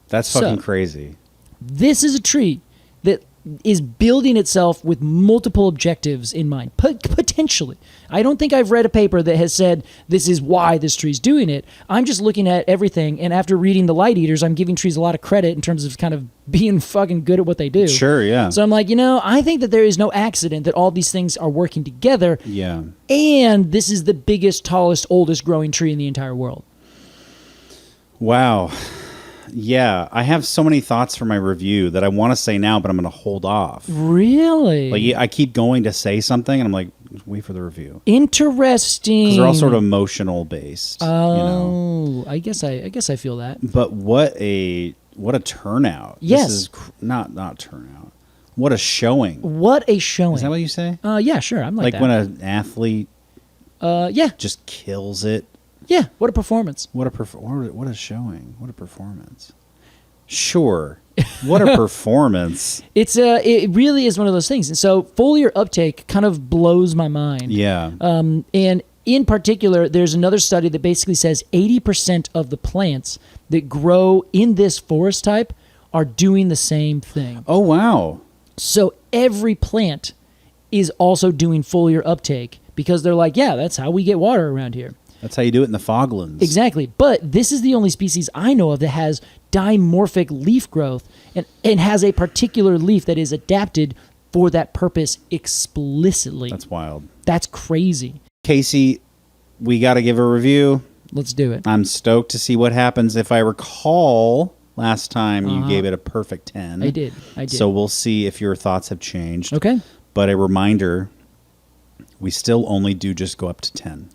That's fucking crazy.
This is a tree that is building itself with multiple objectives in mind, potentially. I don't think I've read a paper that has said this is why this tree's doing it. I'm just looking at everything, and after reading The Light Eaters, I'm giving trees a lot of credit in terms of kind of being fucking good at what they do.
Sure, yeah.
So I'm like, I think that there is no accident that all these things are working together.
Yeah.
And this is the biggest, tallest, oldest growing tree in the entire world.
Wow. Yeah, I have so many thoughts for my review that I want to say now, but I'm going to hold off.
Really?
Like, I keep going to say something, and I'm like, Wait for the review.
Interesting.
Because they're all sort of emotional based.
Oh, I guess I feel that.
But what a turnout.
Yes.
This is not turnout. What a showing.
What a showing.
Is that what you say?
Yeah, sure. I'm like that.
When an athlete
yeah.
just kills it.
Yeah, what a performance.
What a showing. What a performance. Sure. What a performance.
It really is one of those things. And so foliar uptake kind of blows my mind.
Yeah.
And in particular, there's another study that basically says 80% of the plants that grow in this forest type are doing the same thing.
Oh, wow.
So every plant is also doing foliar uptake because they're like, yeah, that's how we get water around here.
That's how you do it in the foglands.
Exactly. But this is the only species I know of that has dimorphic leaf growth and has a particular leaf that is adapted for that purpose explicitly.
That's wild.
That's crazy.
Casey, we got to give a review.
Let's do it.
I'm stoked to see what happens. If I recall, last time you gave it a perfect 10.
I did.
So we'll see if your thoughts have changed.
Okay.
But a reminder, we still only do just go up to 10.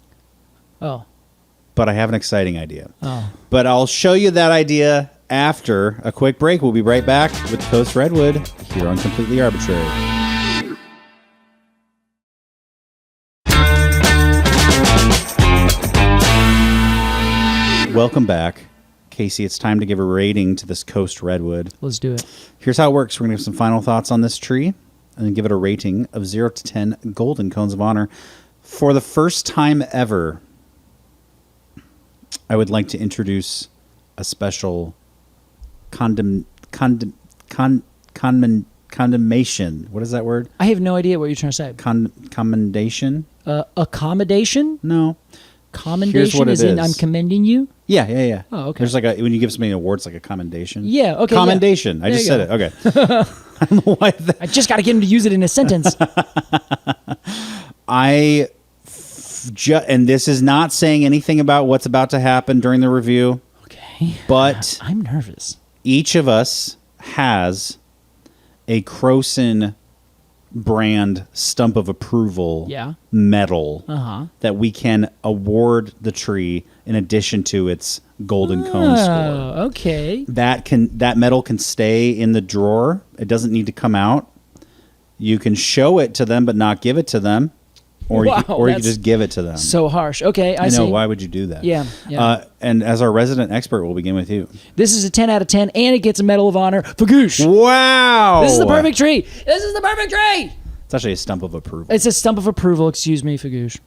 Oh.
But I have an exciting idea.
Oh.
But I'll show you that idea after a quick break. We'll be right back with Coast Redwood here on Completely Arbitrary. Welcome back. Casey, it's time to give a rating to this Coast Redwood.
Let's do it.
Here's how it works. We're going to give some final thoughts on this tree and then give it a rating of 0 to 10 golden cones of honor. For the first time ever, I would like to introduce a special condemnation. What is that word?
I have no idea what you're trying to say.
Commendation?
Accommodation?
No.
Commendation
what it
is in
is.
I'm commending you?
Yeah.
Oh, okay.
There's when you give somebody an award, it's like a commendation.
Yeah, okay.
Commendation.
Yeah.
I just
There
said
you
it. Okay. I don't know why that.
I just got to get him to use it in a sentence.
And this is not saying anything about what's about to happen during the review.
Okay.
But
I'm nervous.
each of us has a Crowson brand stump of approval medal that we can award the tree in addition to its golden cone score.
Okay.
That medal can stay in the drawer. It doesn't need to come out. You can show it to them but not give it to them. Or you can just give it to them.
So harsh. Okay, I see.
know. Why would you do that?
Yeah.
And as our resident expert, we'll begin with you.
This is a 10 out of 10, and it gets a Medal of Honor. Fagoosh.
Wow.
This is the perfect tree. This is the perfect tree.
It's actually a stump of approval.
It's a stump of approval. Excuse me, Fagoosh.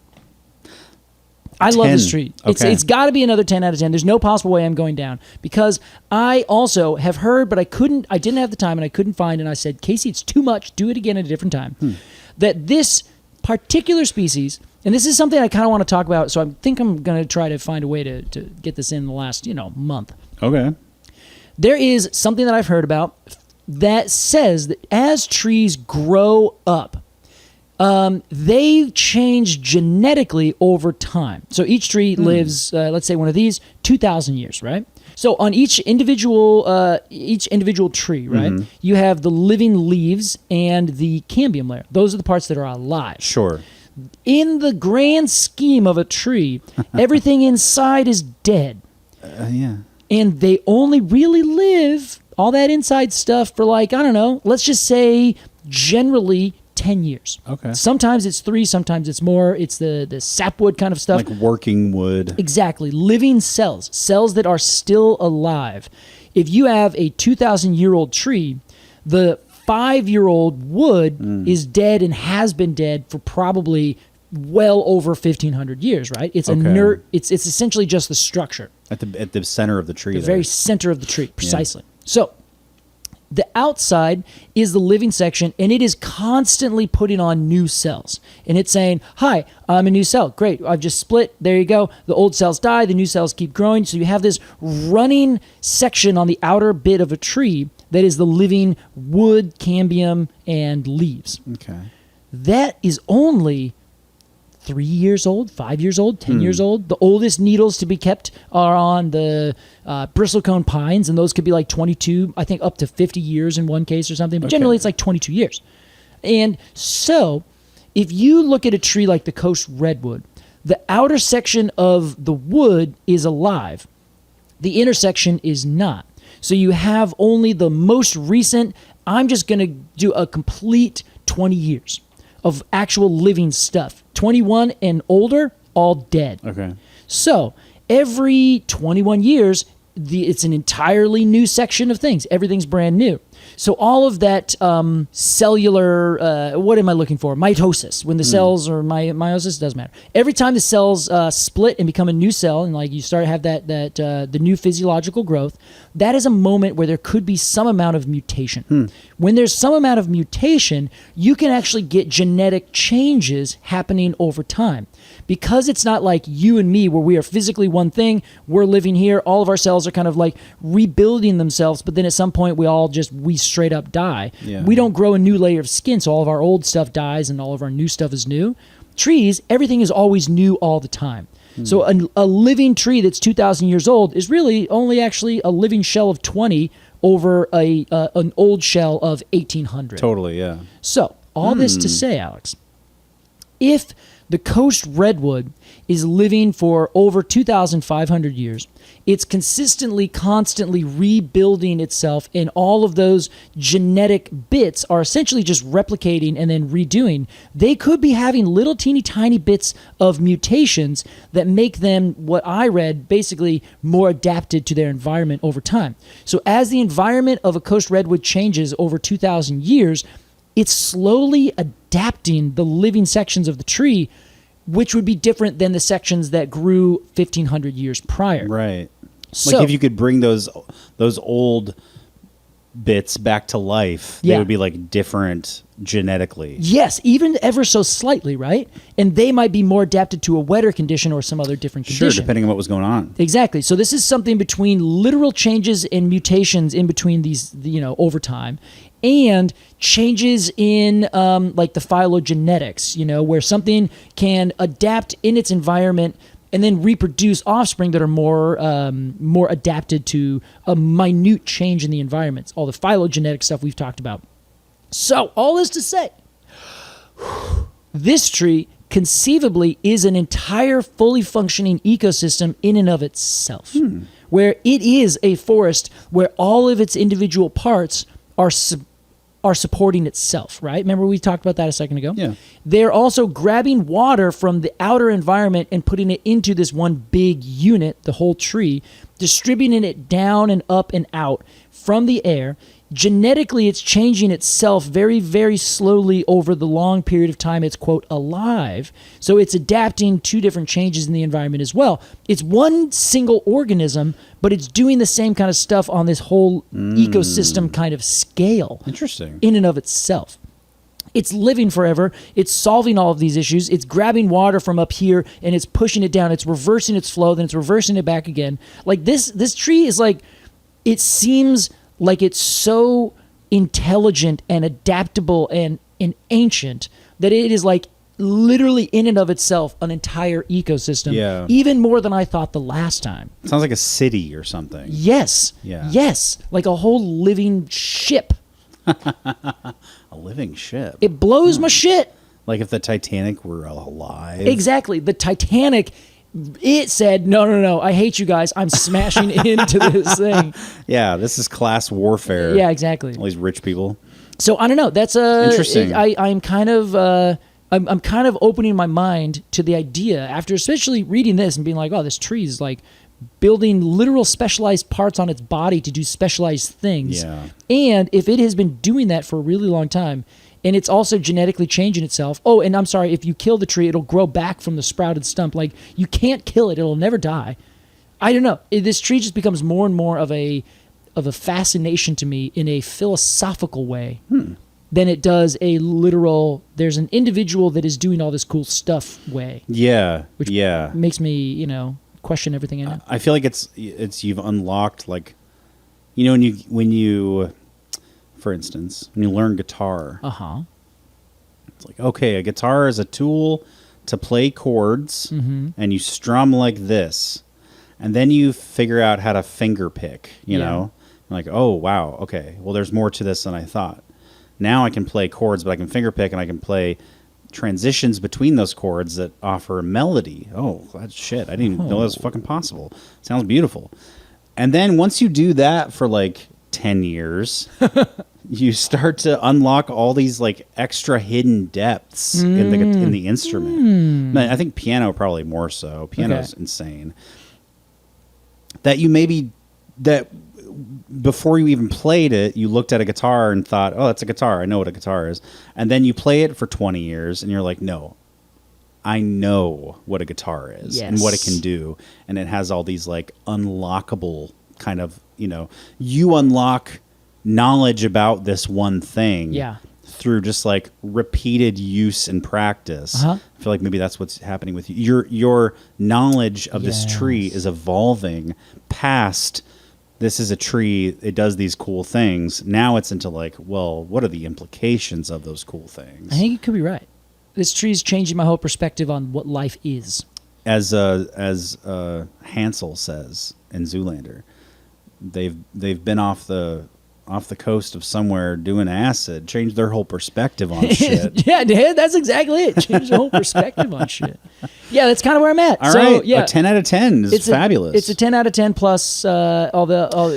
I love this tree.
Okay.
It's got to be another 10 out of 10. There's no possible way I'm going down because I also have heard, but I didn't have the time and I couldn't find, and I said, Casey, it's too much. Do it again at a different time. That this particular species, and this is something I kind of want to talk about, so I think I'm going to try to find a way to get this in the last, month.
Okay.
There is something that I've heard about that says that as trees grow up, they change genetically over time. So each tree lives, let's say one of these, 2,000 years, right? So on each individual tree, right, you have the living leaves and the cambium layer. Those are the parts that are alive.
Sure.
In the grand scheme of a tree, everything inside is dead.
Yeah.
And they only really live, all that inside stuff, for let's just say generally 10 years.
Okay.
Sometimes it's 3, sometimes it's more. It's the sapwood kind of stuff.
Like working wood.
Exactly. Living cells that are still alive. If you have a 2,000-year-old tree, the 5-year-old wood is dead and has been dead for probably well over 1,500 years, right? It's inert. It's essentially just the structure.
At the center of the tree.
The very center of the tree, precisely. Yeah. So the outside is the living section, and it is constantly putting on new cells. And it's saying, hi, I'm a new cell. Great, I've just split. There you go. The old cells die. The new cells keep growing. So you have this running section on the outer bit of a tree that is the living wood, cambium, and leaves.
Okay.
That is only 3 years old, 5 years old, 10 years old. The oldest needles to be kept are on the bristlecone pines, and those could be like 22, I think up to 50 years in one case or something. But generally, it's like 22 years. And so if you look at a tree like the coast redwood, the outer section of the wood is alive. The inner section is not. So you have only the most recent, I'm just going to do a complete 20 years of actual living stuff. 21 and older, all dead.
Okay.
So every 21 years, it's an entirely new section of things. Everything's brand new. So all of that cellular, what am I looking for? Mitosis. When the cells or meiosis, doesn't matter. Every time the cells split and become a new cell, and like you start to have the new physiological growth, that is a moment where there could be some amount of mutation. When there's some amount of mutation, you can actually get genetic changes happening over time. Because it's not like you and me where we are physically one thing, we're living here, all of our cells are kind of like rebuilding themselves, but then at some point we straight up die.
Yeah.
We don't grow a new layer of skin, so all of our old stuff dies and all of our new stuff is new. Trees, everything is always new all the time. So a living tree that's 2,000 years old is really only actually a living shell of 20 over an old shell of 1,800.
Totally, yeah.
So all this to say, Alex, if the coast redwood is living for over 2,500 years. It's constantly rebuilding itself, and all of those genetic bits are essentially just replicating and then redoing. They could be having little teeny tiny bits of mutations that make them, what I read, basically more adapted to their environment over time. So as the environment of a coast redwood changes over 2,000 years, it's slowly adapting the living sections of the tree, which would be different than the sections that grew 1,500 years prior.
Right.
So,
like if you could bring those old bits back to life, they would be like different genetically.
Yes, even ever so slightly, right? And they might be more adapted to a wetter condition or some other different condition.
Sure, depending on what was going on.
Exactly. So this is something between literal changes and mutations in between these, over time, and changes in like the phylogenetics, where something can adapt in its environment and then reproduce offspring that are more adapted to a minute change in the environment. All the phylogenetic stuff we've talked about. So all this to say, this tree conceivably is an entire fully functioning ecosystem in and of itself, where it is a forest where all of its individual parts are supporting itself, right? Remember we talked about that a second ago?
Yeah.
They're also grabbing water from the outer environment and putting it into this one big unit, the whole tree, distributing it down and up and out from the air. Genetically, it's changing itself very, very slowly over the long period of time it's, quote, alive. So it's adapting to different changes in the environment as well. It's one single organism, but it's doing the same kind of stuff on this whole ecosystem kind of scale.
Interesting.
In and of itself. It's living forever. It's solving all of these issues. It's grabbing water from up here and it's pushing it down. It's reversing its flow, then it's reversing it back again. Like this tree is like, it seems like it's so intelligent and adaptable and ancient that it is like literally in and of itself an entire ecosystem.
Yeah.
Even more than I thought the last time.
Sounds like a city or something.
Yes.
Yeah.
Yes. Like a whole living ship.
A living ship.
It blows my shit.
Like if the Titanic were alive.
Exactly. The Titanic, it said, no, I hate you guys. I'm smashing into this thing.
Yeah, this is class warfare.
Yeah, exactly.
All these rich people.
So I don't know. That's
interesting.
I'm kind of I'm kind of opening my mind to the idea after especially reading this and being like, oh, this tree is like building literal specialized parts on its body to do specialized things.
Yeah.
And if it has been doing that for a really long time, and it's also genetically changing itself. Oh, and I'm sorry, if you kill the tree, it'll grow back from the sprouted stump. Like, you can't kill it. It'll never die. I don't know. This tree just becomes more and more of a fascination to me in a philosophical way than it does a literal, there's an individual that is doing all this cool stuff way.
Yeah,
which makes me, question everything I know.
I feel like it's you've unlocked, like, when you for instance, when you learn guitar, it's like, okay, a guitar is a tool to play chords, and you strum like this, and then you figure out how to finger pick, you know? Like, oh, wow, okay, well, there's more to this than I thought. Now I can play chords, but I can finger pick, and I can play transitions between those chords that offer melody. Oh, that's shit. I didn't even know that was fucking possible. Sounds beautiful. And then once you do that for like 10 years, you start to unlock all these like extra hidden depths in the instrument. I think piano probably more so. Piano's insane. That you maybe that before you even played it, you looked at a guitar and thought, "Oh, that's a guitar. I know what a guitar is." And then you play it for 20 years and you're like, "No. I know what a guitar is and what it can do." And it has all these like unlockable kind of, you unlock knowledge about this one thing through just like repeated use and practice. I feel like maybe that's what's happening with you. Your knowledge of this tree is evolving past this is a tree, it does these cool things. Now it's into like, well, what are the implications of those cool things?
I think you could be right. This tree is changing my whole perspective on what life is.
As Hansel says in Zoolander, they've been off the coast of somewhere doing acid, changed their whole perspective on shit.
Yeah, Dad, that's exactly it. Changed the whole perspective on shit. Yeah, that's kind of where I'm at.
All right, yeah. A 10 out of 10 is fabulous.
It's a 10 out of 10 plus all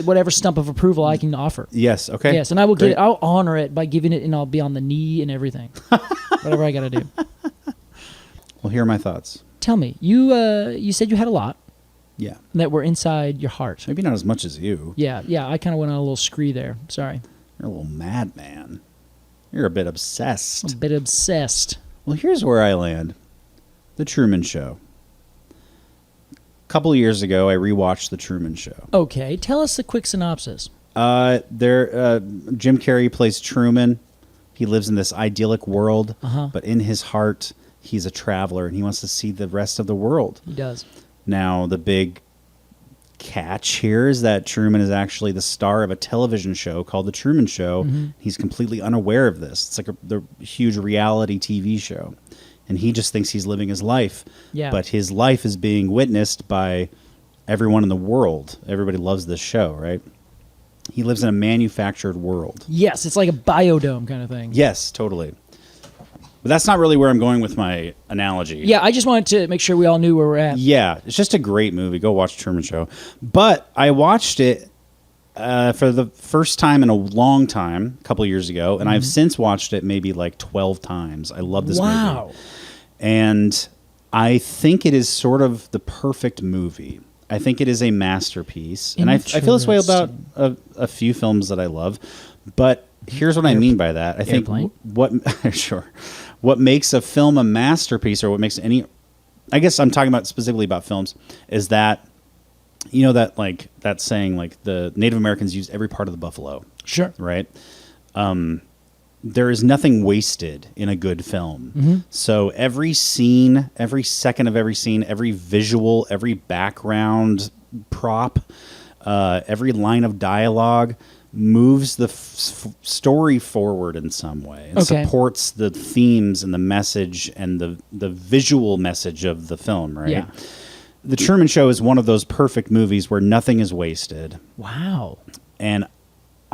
whatever stump of approval I can offer.
Yes, okay.
Yes, and I will get it. I'll honor it by giving it, and I'll be on the knee and everything. Whatever I got to do.
Well, here are my thoughts.
Tell me, you said you had a lot.
Yeah.
That were inside your heart.
Maybe not as much as you.
Yeah. I kind of went on a little scree there. Sorry.
You're a little madman. You're a bit obsessed.
A bit obsessed.
Well, here's where I land. The Truman Show. A couple of years ago, I rewatched The Truman Show.
Okay. Tell us a quick synopsis.
Jim Carrey plays Truman. He lives in this idyllic world, but in his heart, he's a traveler, and he wants to see the rest of the world.
He does. Now,
the big catch here is that Truman is actually the star of a television show called The Truman Show. He's completely unaware of this. It's like the huge reality TV show. And he just thinks he's living his life.
Yeah.
But his life is being witnessed by everyone in the world. Everybody loves this show, right? He lives in a manufactured world.
Yes, it's like a biodome kind of thing.
Yes, totally. But that's not really where I'm going with my analogy.
Yeah, I just wanted to make sure we all knew where we're at.
Yeah, it's just a great movie. Go watch Truman Show. But I watched it for the first time in a long time, a couple years ago, and I've since watched it maybe like 12 times. I love this movie. And I think it is sort of the perfect movie. I think it is a masterpiece. And I feel this way about a few films that I love. But here's what I mean by that. I think what makes a film a masterpiece, or what makes any, I guess I'm talking about specifically about films, is that, that like that saying, like the Native Americans used every part of the buffalo.
Sure.
Right. There is nothing wasted in a good film. So every scene, every second of every scene, every visual, every background prop, every line of dialogue moves the story forward in some way and supports the themes and the message and the visual message of the film, right?
Yeah.
The Truman Show is one of those perfect movies where nothing is wasted.
Wow.
And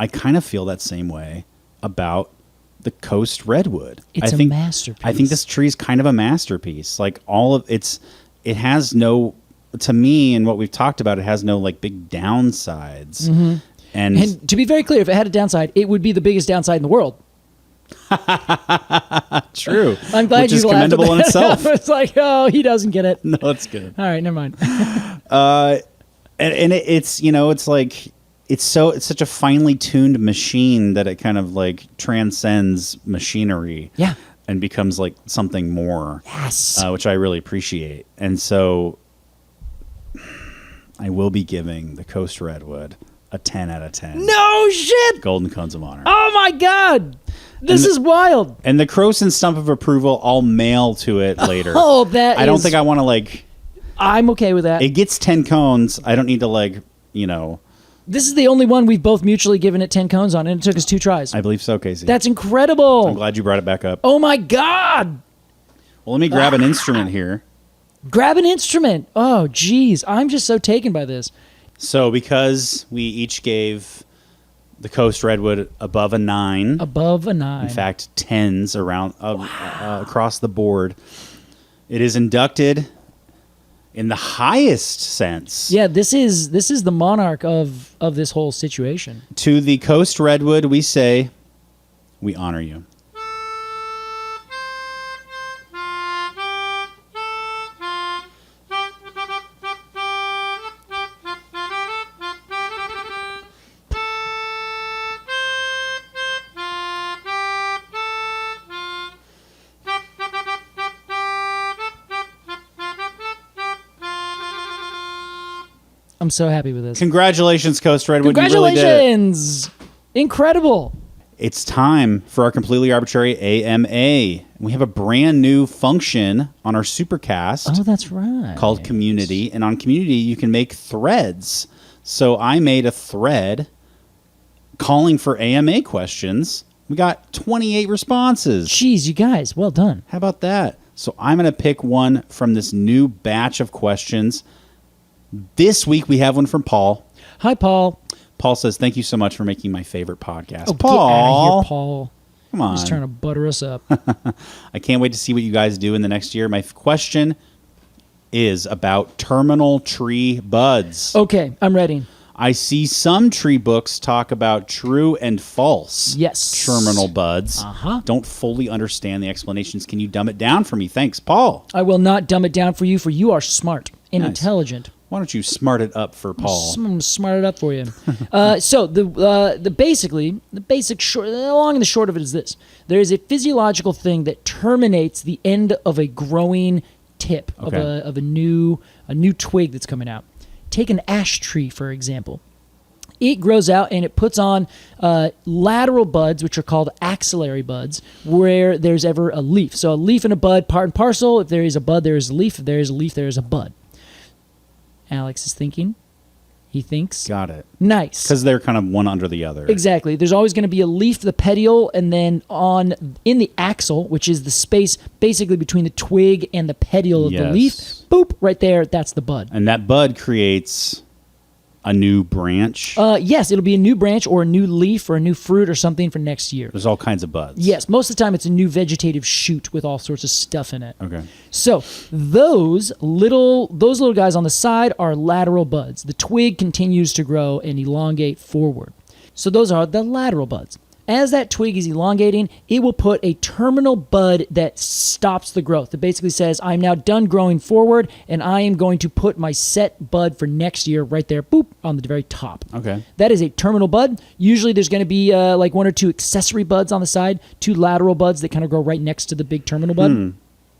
I kind of feel that same way about the Coast Redwood.
It's a masterpiece.
I think this tree is kind of a masterpiece. Like it has no, to me, and what we've talked about, it has no like big downsides. And
to be very clear, if it had a downside, it would be the biggest downside in the world.
True.
I'm glad you laughed
commendable in itself.
It's like, oh, he doesn't get it.
No, it's good.
All right, never mind.
It's it's like it's such a finely tuned machine that it kind of like transcends machinery.
Yeah.
And becomes like something more.
Yes.
Which I really appreciate. And so I will be giving the Coast Redwood a 10 out of 10.
No shit!
Golden Cones of Honor.
Oh my God! This is wild.
And the Crowson stump of approval, I'll mail to it later.
Oh, that
I don't think I want to like...
I'm okay with that.
It gets 10 cones. I don't need to like,
This is the only one we've both mutually given it 10 cones on, and it took us 2 tries.
I believe so, Casey.
That's incredible.
I'm glad you brought it back up.
Oh my God!
Well, let me grab an instrument here.
Grab an instrument. Oh, geez. I'm just so taken by this.
So because we each gave The Coast Redwood above a 9.
Above a 9.
In fact, 10s around across the board. It is inducted in the highest sense.
Yeah, this is the monarch of this whole situation.
To the Coast Redwood, we say, we honor you.
I'm so happy with this.
Congratulations, Coast Redwood.
Congratulations!
You really did it.
Incredible.
It's time for our completely arbitrary AMA. We have a brand new function on our Supercast.
Oh, that's right.
Called Community. And on Community, you can make threads. So I made a thread calling for AMA questions. We got 28 responses.
Jeez, you guys, well done.
How about that? So I'm going to pick one from this new batch of questions. This week, we have one from Paul.
Hi, Paul.
Paul says, thank you so much for making my favorite podcast.
Oh,
Paul.
get out of here, Paul.
Come on.
He's trying to butter us up.
I can't wait to see what you guys do in the next year. My question is about terminal tree buds.
Okay, I'm ready.
I see some tree books talk about true and false terminal buds. Don't fully understand the explanations. Can you dumb it down for me? Thanks, Paul.
I will not dumb it down for you, for you are smart and intelligent.
Why don't you smart it up for Paul?
I'm gonna smart it up for you. So the long and the short of it is this: there is a physiological thing that terminates the end of a growing tip of a new twig that's coming out. Take an ash tree, for example. It grows out and it puts on lateral buds, which are called axillary buds, where there's ever a leaf. So a leaf and a bud, part and parcel. If there is a bud, there is a leaf. If there is a leaf, there is a bud. Alex is thinking. He thinks.
Got it.
Nice.
Because they're kind of one under the other.
Exactly. There's always going to be a leaf, the petiole, and then in the axil, which is the space basically between the twig and the petiole of the leaf, boop, right there, that's the bud.
And that bud creates a new branch?
Yes, it'll be a new branch or a new leaf or a new fruit or something for next year.
There's all kinds of buds.
Yes, most of the time it's a new vegetative shoot with all sorts of stuff in it.
Okay.
So those little guys on the side are lateral buds. The twig continues to grow and elongate forward. So those are the lateral buds. As that twig is elongating, it will put a terminal bud that stops the growth. It basically says, I'm now done growing forward, and I am going to put my set bud for next year right there, boop, on the very top.
Okay.
That is a terminal bud. Usually there's going to be like one or two accessory buds on the side, two lateral buds that kind of grow right next to the big terminal bud.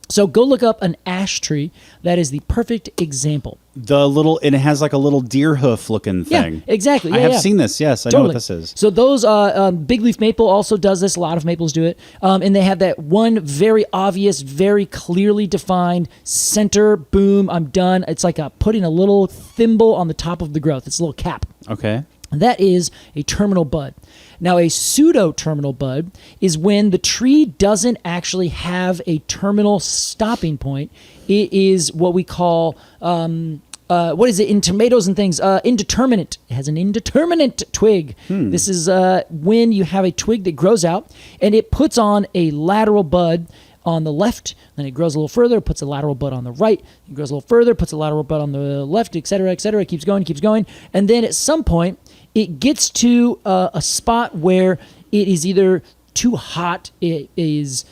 So go look up an ash tree. That is the perfect example.
And it has like a little deer hoof looking thing.
Yeah, exactly. Yeah,
I have seen this. Yes, I know what this is.
So those big leaf maple also does this. A lot of maples do it, and they have that one very obvious, very clearly defined center. Boom! I'm done. It's like putting a little thimble on the top of the growth. It's a little cap.
Okay.
That is a terminal bud. Now, a pseudo-terminal bud is when the tree doesn't actually have a terminal stopping point. It is what we call, what is it, in tomatoes and things? Indeterminate. It has an indeterminate twig. This is when you have a twig that grows out, and it puts on a lateral bud on the left, then it grows a little further, puts a lateral bud on the right, it grows a little further, puts a lateral bud on the left, etc., etc., keeps going, and then at some point, it gets to a spot where it is either too hot, it is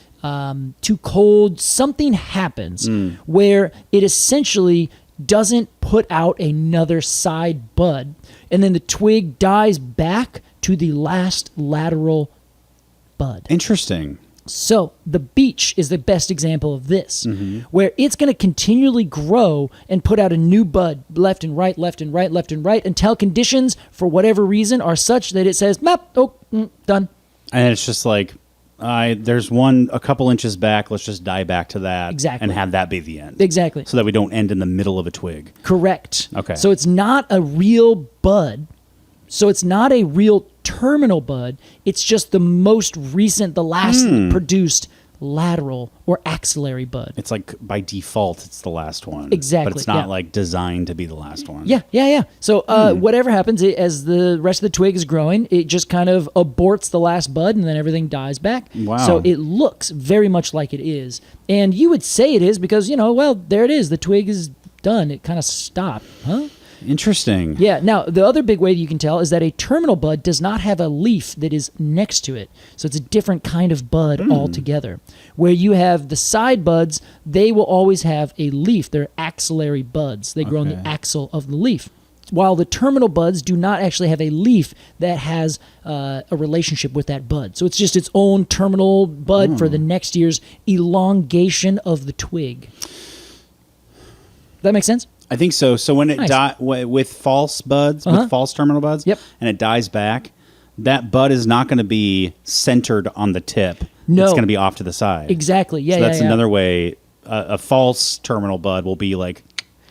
too cold, something happens where it essentially doesn't put out another side bud, and then the twig dies back to the last lateral bud.
Interesting.
So the beech is the best example of this, where it's going to continually grow and put out a new bud left and right, left and right, left and right, until conditions, for whatever reason, are such that it says, done.
And it's just like, there's a couple inches back, let's just die back to that.
Exactly.
And have that be the end.
Exactly.
So that we don't end in the middle of a twig.
Correct.
Okay.
So it's not a real bud. So it's not a real terminal bud. It's just the most recent, the last produced lateral or axillary bud.
It's like by default, it's the last one.
Exactly,
But it's not
yeah.
like designed to be the last one.
Yeah. So whatever happens, as the rest of the twig is growing, it just kind of aborts the last bud, and then everything dies back.
Wow.
So it looks very much like it is. And you would say it is because, well, there it is. The twig is done. It kind of stopped. Huh?
Interesting.
Yeah. Now, the other big way you can tell is that a terminal bud does not have a leaf that is next to it. So it's a different kind of bud altogether. Where you have the side buds, they will always have a leaf. They're axillary buds. They grow on the axil of the leaf. While the terminal buds do not actually have a leaf that has a relationship with that bud. So it's just its own terminal bud for the next year's elongation of the twig. That make sense?
I think so. So when it
Nice.
with false buds, with false terminal buds,
Yep.
and it dies back, that bud is not going to be centered on the tip.
No.
It's going to be off to the side.
Exactly. Yeah,
So that's
yeah.
another way. A false terminal bud will be like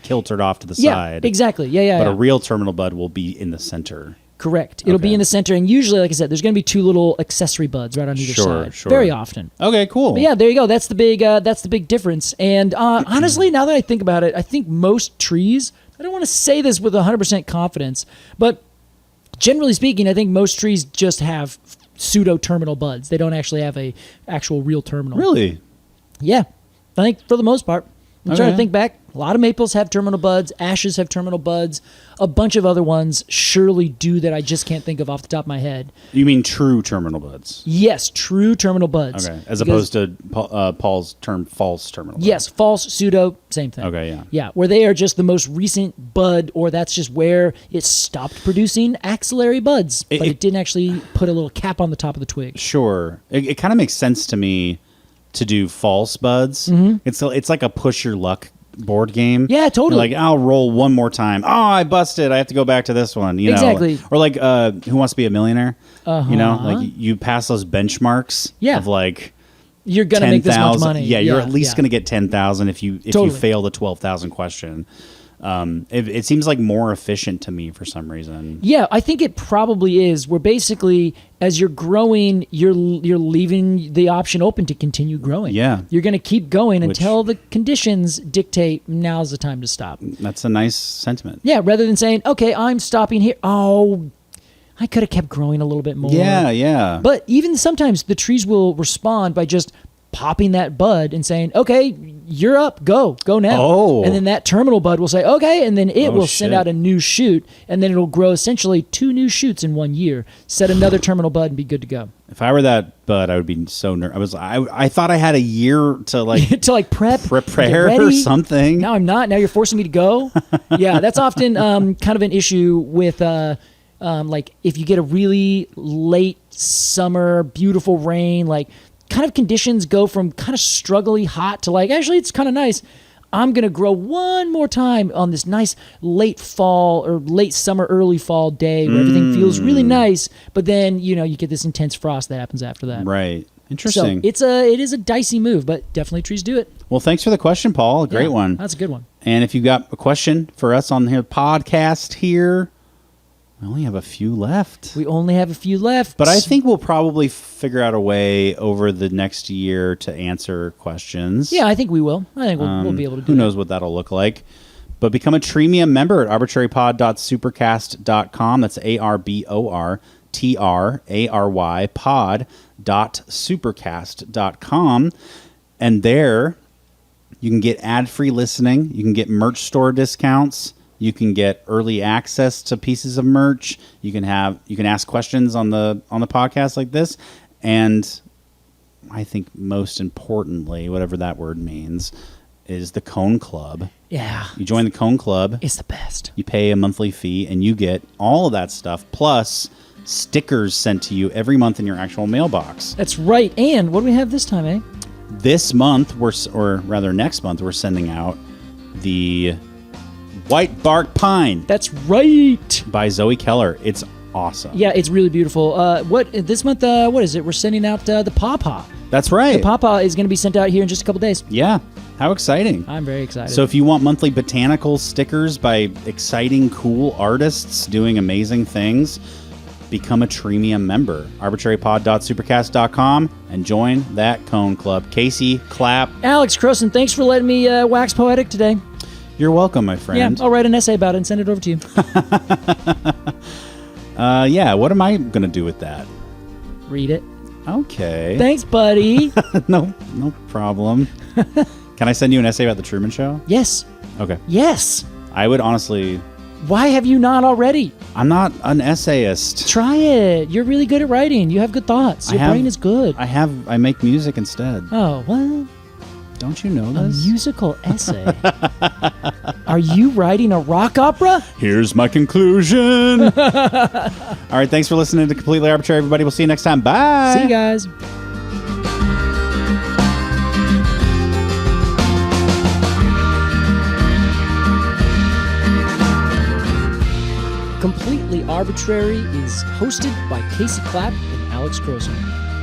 kiltered off to the
Yeah,
side.
exactly. Yeah.
But a real terminal bud will be in the center.
Correct. It'll be
Okay.
in the center, and usually, like I said, there's going to be two little accessory buds right on either
Sure,
side.
sure.
Very often.
Okay, cool.
But yeah, there you go. That's the big difference. And honestly, now that I think about it, I think most trees. I don't want to say this with 100% confidence, but generally speaking, I think most trees just have pseudo-terminal buds. They don't actually have a actual real terminal.
Really?
Yeah, I think for the most part. I'm trying
Okay.
to think back. A lot of maples have terminal buds. Ashes have terminal buds. A bunch of other ones surely do that I just can't think of off the top of my head.
You mean true terminal buds?
Yes, true terminal buds.
Okay, as
Because-
opposed to Paul's term false terminal buds.
Yes, false, pseudo, same thing.
Okay, yeah.
Yeah, where they are just the most recent bud, or that's just where it stopped producing axillary buds, but it didn't actually put a little cap on the top of the twig.
Sure. It kind of makes sense to me to do false buds.
Mm-hmm.
It's like a push your luck board game.
Yeah, totally.
You're like, I'll roll one more time. Oh, I busted. I have to go back to this one. You know?
Exactly.
Or like Who Wants to Be a Millionaire? You know, like you pass those benchmarks
Yeah.
of like
You're gonna make this much
10,000.
money.
Yeah, you're at least going to get 10,000 if you
Totally.
fail the 12,000 question. It seems like more efficient to me for some reason.
Yeah, I think it probably is. Where basically, as you're growing, you're leaving the option open to continue growing.
Yeah.
You're going to keep going until the conditions dictate now's the time to stop.
That's a nice sentiment.
Yeah, rather than saying, okay, I'm stopping here. Oh, I could have kept growing a little bit more.
Yeah.
But even sometimes the trees will respond by just popping that bud and saying, okay, you're up, go now.
Oh.
And then that terminal bud will say, okay, and then it
Oh,
will send
shit.
out a new shoot, and then it'll grow essentially 2 new shoots in 1 year, set another terminal bud, and be good to go.
If I were that bud, I would be so nervous. I thought I had a year to like
To like
prepare
get ready.
or something.
Now I'm not. Now you're forcing me to go. Yeah, that's often kind of an issue with like if you get a really late summer, beautiful rain, like kind of conditions go from kind of struggly hot to like, actually it's kind of nice. I'm going to grow one more time on this nice late fall or late summer, early fall day where everything feels really nice. But then, you get this intense frost that happens after that.
Right.
So
Interesting.
it is a dicey move, but definitely trees do it.
Well, thanks for the question, Paul. A great
Yeah,
one.
That's a good one.
And if you've got a question for us on the podcast here, we only have a few left.
We only have a few left.
But I think we'll probably figure out a way over the next year to answer questions.
Yeah, I think we will. I think we'll be able to do
Who knows what that'll look like. But become a Treemium member at arbortrarypod.supercast.com. That's ARBORTRARY pod.supercast.com. And there you can get ad-free listening. You can get merch store discounts. You can get early access to pieces of merch. You can ask questions on the podcast like this. And I think most importantly, whatever that word means, is the Cone Club.
Yeah.
You join the Cone Club.
It's the best.
You pay a monthly fee, and you get all of that stuff, plus stickers sent to you every month in your actual mailbox.
That's right. And what do we have this time, eh?
This month, or rather next month, we're sending out the White Bark Pine
That's right.
by Zoe Keller. It's awesome.
Yeah, it's really beautiful. This month? What is it? We're sending out the pawpaw.
That's right.
The pawpaw is going to be sent out here in just a couple days.
Yeah. How exciting.
I'm very excited.
So if you want monthly botanical stickers by exciting, cool artists doing amazing things, become a Treemium member. arbitrarypod.supercast.com and join that cone club. Casey, Clapp.
Alex Crowson, thanks for letting me wax poetic today.
You're welcome, my friend.
Yeah, I'll write an essay about it and send it over to you.
Yeah, what am I going to do with that?
Read it.
Okay.
Thanks, buddy.
No problem. Can I send you an essay about the Truman Show?
Yes.
Okay.
Yes.
I would honestly...
Why have you not already?
I'm not an essayist.
Try it. You're really good at writing. You have good thoughts. Your brain is good.
I make music instead.
Oh, well...
Don't you know
A
this?
musical essay? Are you writing a rock opera?
Here's my conclusion. All right, thanks for listening to Completely Arbitrary, everybody. We'll see you next time. Bye.
See you guys. Completely Arbitrary is hosted by Casey Clapp and Alex Crowson.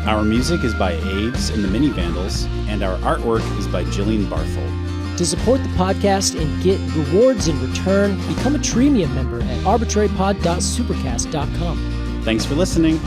Our music is by Aves and the Mini Vandals, and our artwork is by Jillian Barthold.
To support the podcast and get rewards in return, become a Treemium member at arbitrarypod.supercast.com.
Thanks for listening.